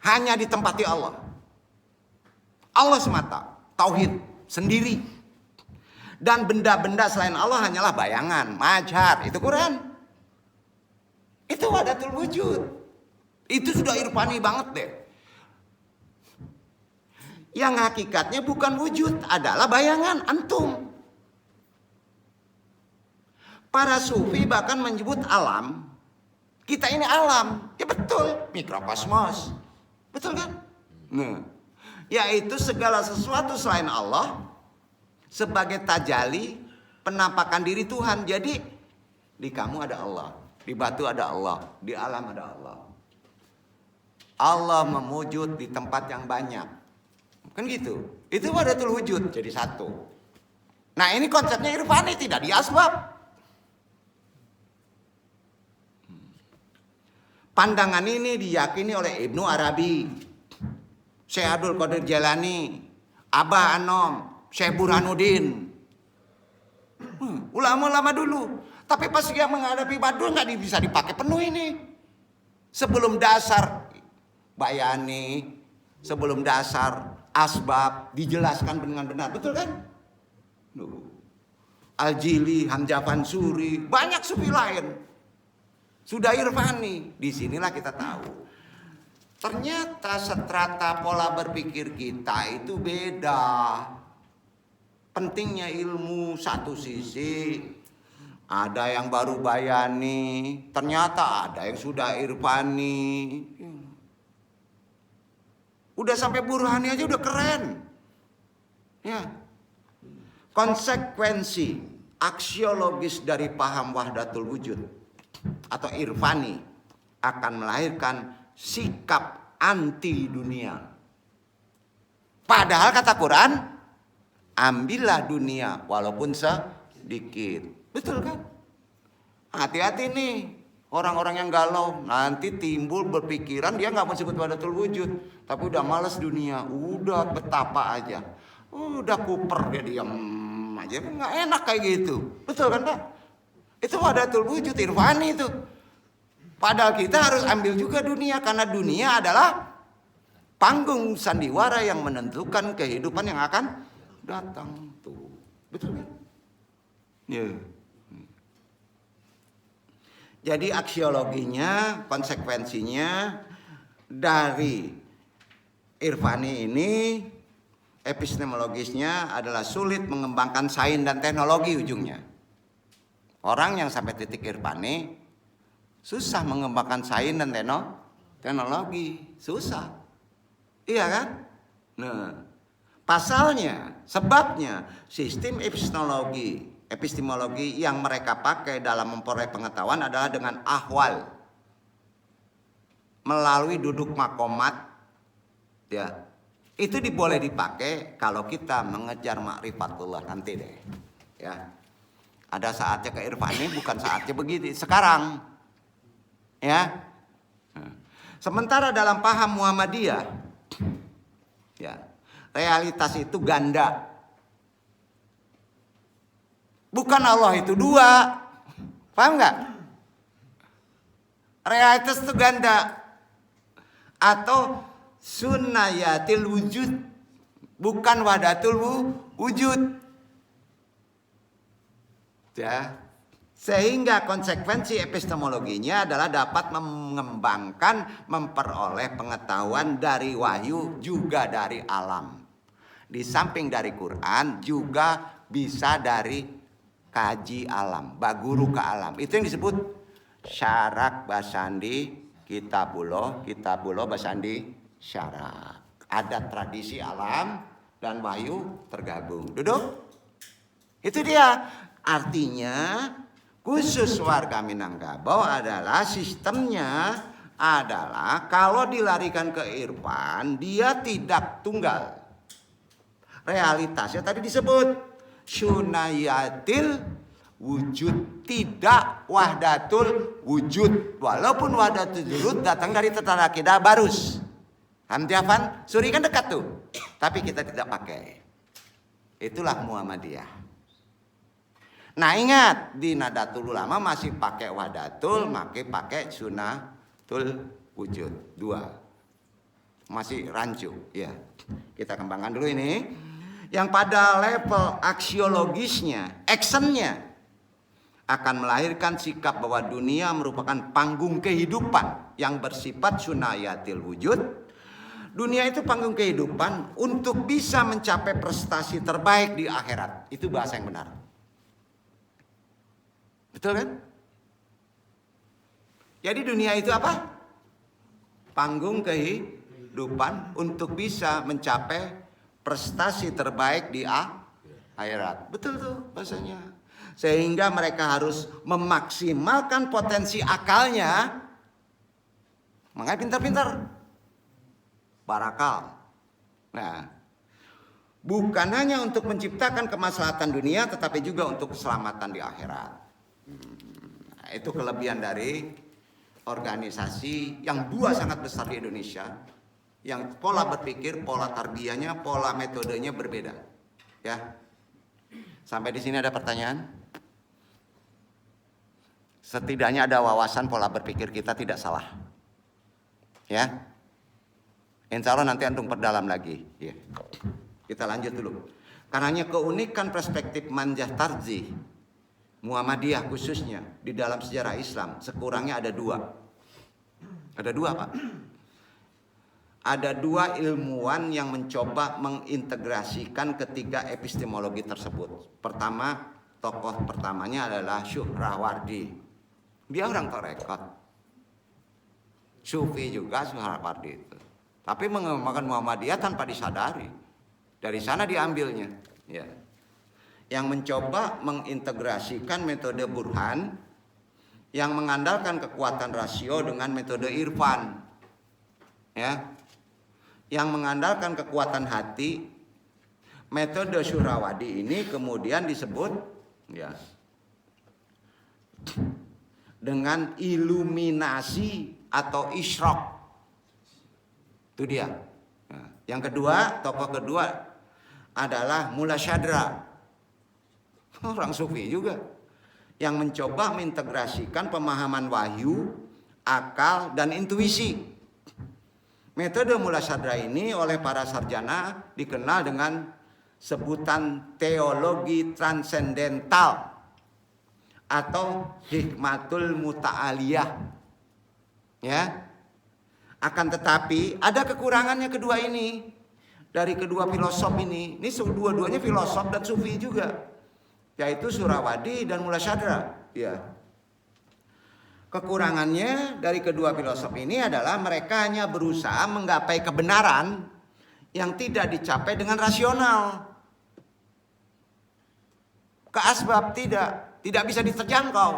Hanya ditempati Allah. Allah semata, tauhid sendiri. Dan benda-benda selain Allah hanyalah bayangan, majhar, itu Quran. Itu wahdatul wujud. Itu sudah irfani banget deh. Yang hakikatnya bukan wujud, adalah bayangan antum. Para sufi bahkan menyebut alam, kita ini alam. Ya betul, mikrokosmos. Betul kan? Nah, yaitu segala sesuatu selain Allah sebagai tajali penampakan diri Tuhan. Jadi di kamu ada Allah, Di batu ada Allah, di alam ada Allah. Allah memujud di tempat yang banyak. Kan gitu. Itu wahdatul wujud jadi satu. Nah, ini konsepnya irfani, tidak di asbab. Pandangan ini diyakini oleh Ibnu Arabi, Syekh Abdul Qadir Jailani, Abah Anom, Syekh Burhanuddin. Ulama-ulama dulu. Tapi pas dia menghadapi badul nggak bisa dipakai penuh ini. Sebelum dasar bayani, sebelum dasar asbab dijelaskan dengan benar, betul kan? Al-Jili, Hamzah Fansuri, banyak sufi lain. Sudah irfani. Disinilah kita tahu. Ternyata strata pola berpikir kita itu beda. Pentingnya ilmu satu sisi. Ada yang baru bayani. Ternyata ada yang sudah irfani. Udah sampai burhani aja udah keren. Ya. Konsekuensi aksiologis dari paham wahdatul wujud atau irfani akan melahirkan sikap anti dunia. Padahal kata Quran, ambillah dunia walaupun sedikit. Betul kan? Hati-hati nih orang-orang yang galau. Nanti timbul berpikiran dia nggak mau sebut wahdatul wujud, tapi udah malas dunia, udah betapa aja, udah kuper dia diam aja, nggak enak kayak gitu. Betul kan Pak? Itu wahdatul wujud irfani itu. Padahal kita harus ambil juga dunia, karena dunia adalah panggung sandiwara yang menentukan kehidupan yang akan datang tuh. Betul kan? Ya. Jadi aksiologinya, konsekuensinya dari irfani ini, epistemologisnya adalah sulit mengembangkan sains dan teknologi ujungnya. Orang yang sampai titik irfani susah mengembangkan sains dan teknologi, susah. Iya kan? Nah, pasalnya, sebabnya sistem epistemologi yang mereka pakai dalam memperoleh pengetahuan adalah dengan ahwal, melalui duduk makomat. Ya, itu boleh dipakai kalau kita mengejar ma'rifatullah nanti deh. Ya, ada saatnya ke irfani, bukan saatnya begitu sekarang. Ya, sementara dalam paham Muhammadiyah, ya, realitas itu ganda. Bukan Allah itu dua. Paham nggak? Realitas itu ganda. Atau sunnayatil wujud. Bukan wahdatul wujud. Ya. Sehingga konsekuensi epistemologinya adalah dapat mengembangkan, memperoleh pengetahuan dari wahyu juga dari alam. Di samping dari Quran juga bisa dari kaji alam, baguru ke alam. Itu yang disebut syarak basandi kitabullah basandi syarak. Ada tradisi alam dan wahyu tergabung. Duduk. Itu dia. Artinya khusus warga Minangkabau adalah sistemnya adalah kalau dilarikan ke irfan dia tidak tunggal. Realitasnya tadi disebut sunayatil wujud, tidak wahdatul wujud. Walaupun wahdatul wujud datang dari tata akidah barus. Hamzah Fansuri kan dekat tuh. Tapi kita tidak pakai. Itulah Muhammadiyah. Nah ingat, di Nadatul Ulama masih pakai wahdatul, pakai sunatul wujud. Dua. Masih rancu. Ya. Kita kembangkan dulu ini. Yang pada level aksiologisnya, actionnya akan melahirkan sikap bahwa dunia merupakan panggung kehidupan yang bersifat sunayatil wujud. Dunia itu panggung kehidupan untuk bisa mencapai prestasi terbaik di akhirat. Itu bahasa yang benar. Betul kan? Jadi dunia itu apa? Panggung kehidupan untuk bisa mencapai prestasi terbaik di akhirat. Betul tuh bahasanya. Sehingga mereka harus memaksimalkan potensi akalnya. Makanya pintar-pintar. Barakal. Nah, bukan hanya untuk menciptakan kemaslahatan dunia, tetapi juga untuk keselamatan di akhirat. Nah, itu kelebihan dari organisasi yang dua sangat besar di Indonesia, yang pola berpikir, pola tarbiyahnya, pola metodenya berbeda. Ya, sampai di sini ada pertanyaan? Setidaknya ada wawasan pola berpikir kita tidak salah. Ya, insya Allah nanti antum perdalam lagi. Ya. Kita lanjut dulu. Karenanya keunikan perspektif Manhaj Tarjih Muhammadiyah khususnya di dalam sejarah Islam sekurangnya ada dua. Ada dua, Pak. Ada dua ilmuwan yang mencoba mengintegrasikan ketiga epistemologi tersebut. Pertama, tokoh pertamanya adalah Suhrawardi. Dia orang tarekat. Sufi juga Suhrawardi itu. Tapi mengembangkan Muhammadiyah tanpa disadari. Dari sana diambilnya. Ya. Yang mencoba mengintegrasikan metode burhan yang mengandalkan kekuatan rasio dengan metode irfan. Ya. Yang mengandalkan kekuatan hati. Metode Suhrawardi ini kemudian disebut ya dengan iluminasi atau isyraq. Itu dia. Nah, yang kedua, tokoh kedua adalah Mullah Syadra. Orang sufi juga. Yang mencoba mengintegrasikan pemahaman wahyu, akal, dan intuisi. Metode Mullah Syadra ini oleh para sarjana dikenal dengan sebutan teologi transendental atau hikmatul muta'aliyah. Ya. Akan tetapi ada kekurangannya kedua ini. Dari kedua filosof ini. Ini dua-duanya filosof dan sufi juga. Yaitu Suhrawardi dan Mullah Syadra. Ya. Kekurangannya dari kedua filosof ini adalah mereka hanya berusaha menggapai kebenaran yang tidak dicapai dengan rasional. Keasbab tidak bisa diterjangkau.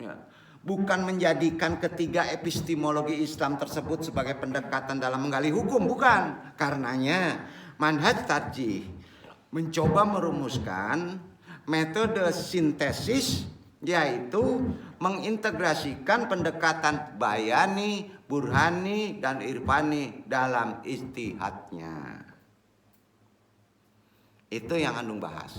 Ya. Bukan menjadikan ketiga epistemologi Islam tersebut sebagai pendekatan dalam menggali hukum, bukan. Karenanya Manhaj Tarjih mencoba merumuskan metode sintesis, yaitu mengintegrasikan pendekatan bayani, burhani, dan irfani dalam ijtihadnya. Itu yang antum bahas.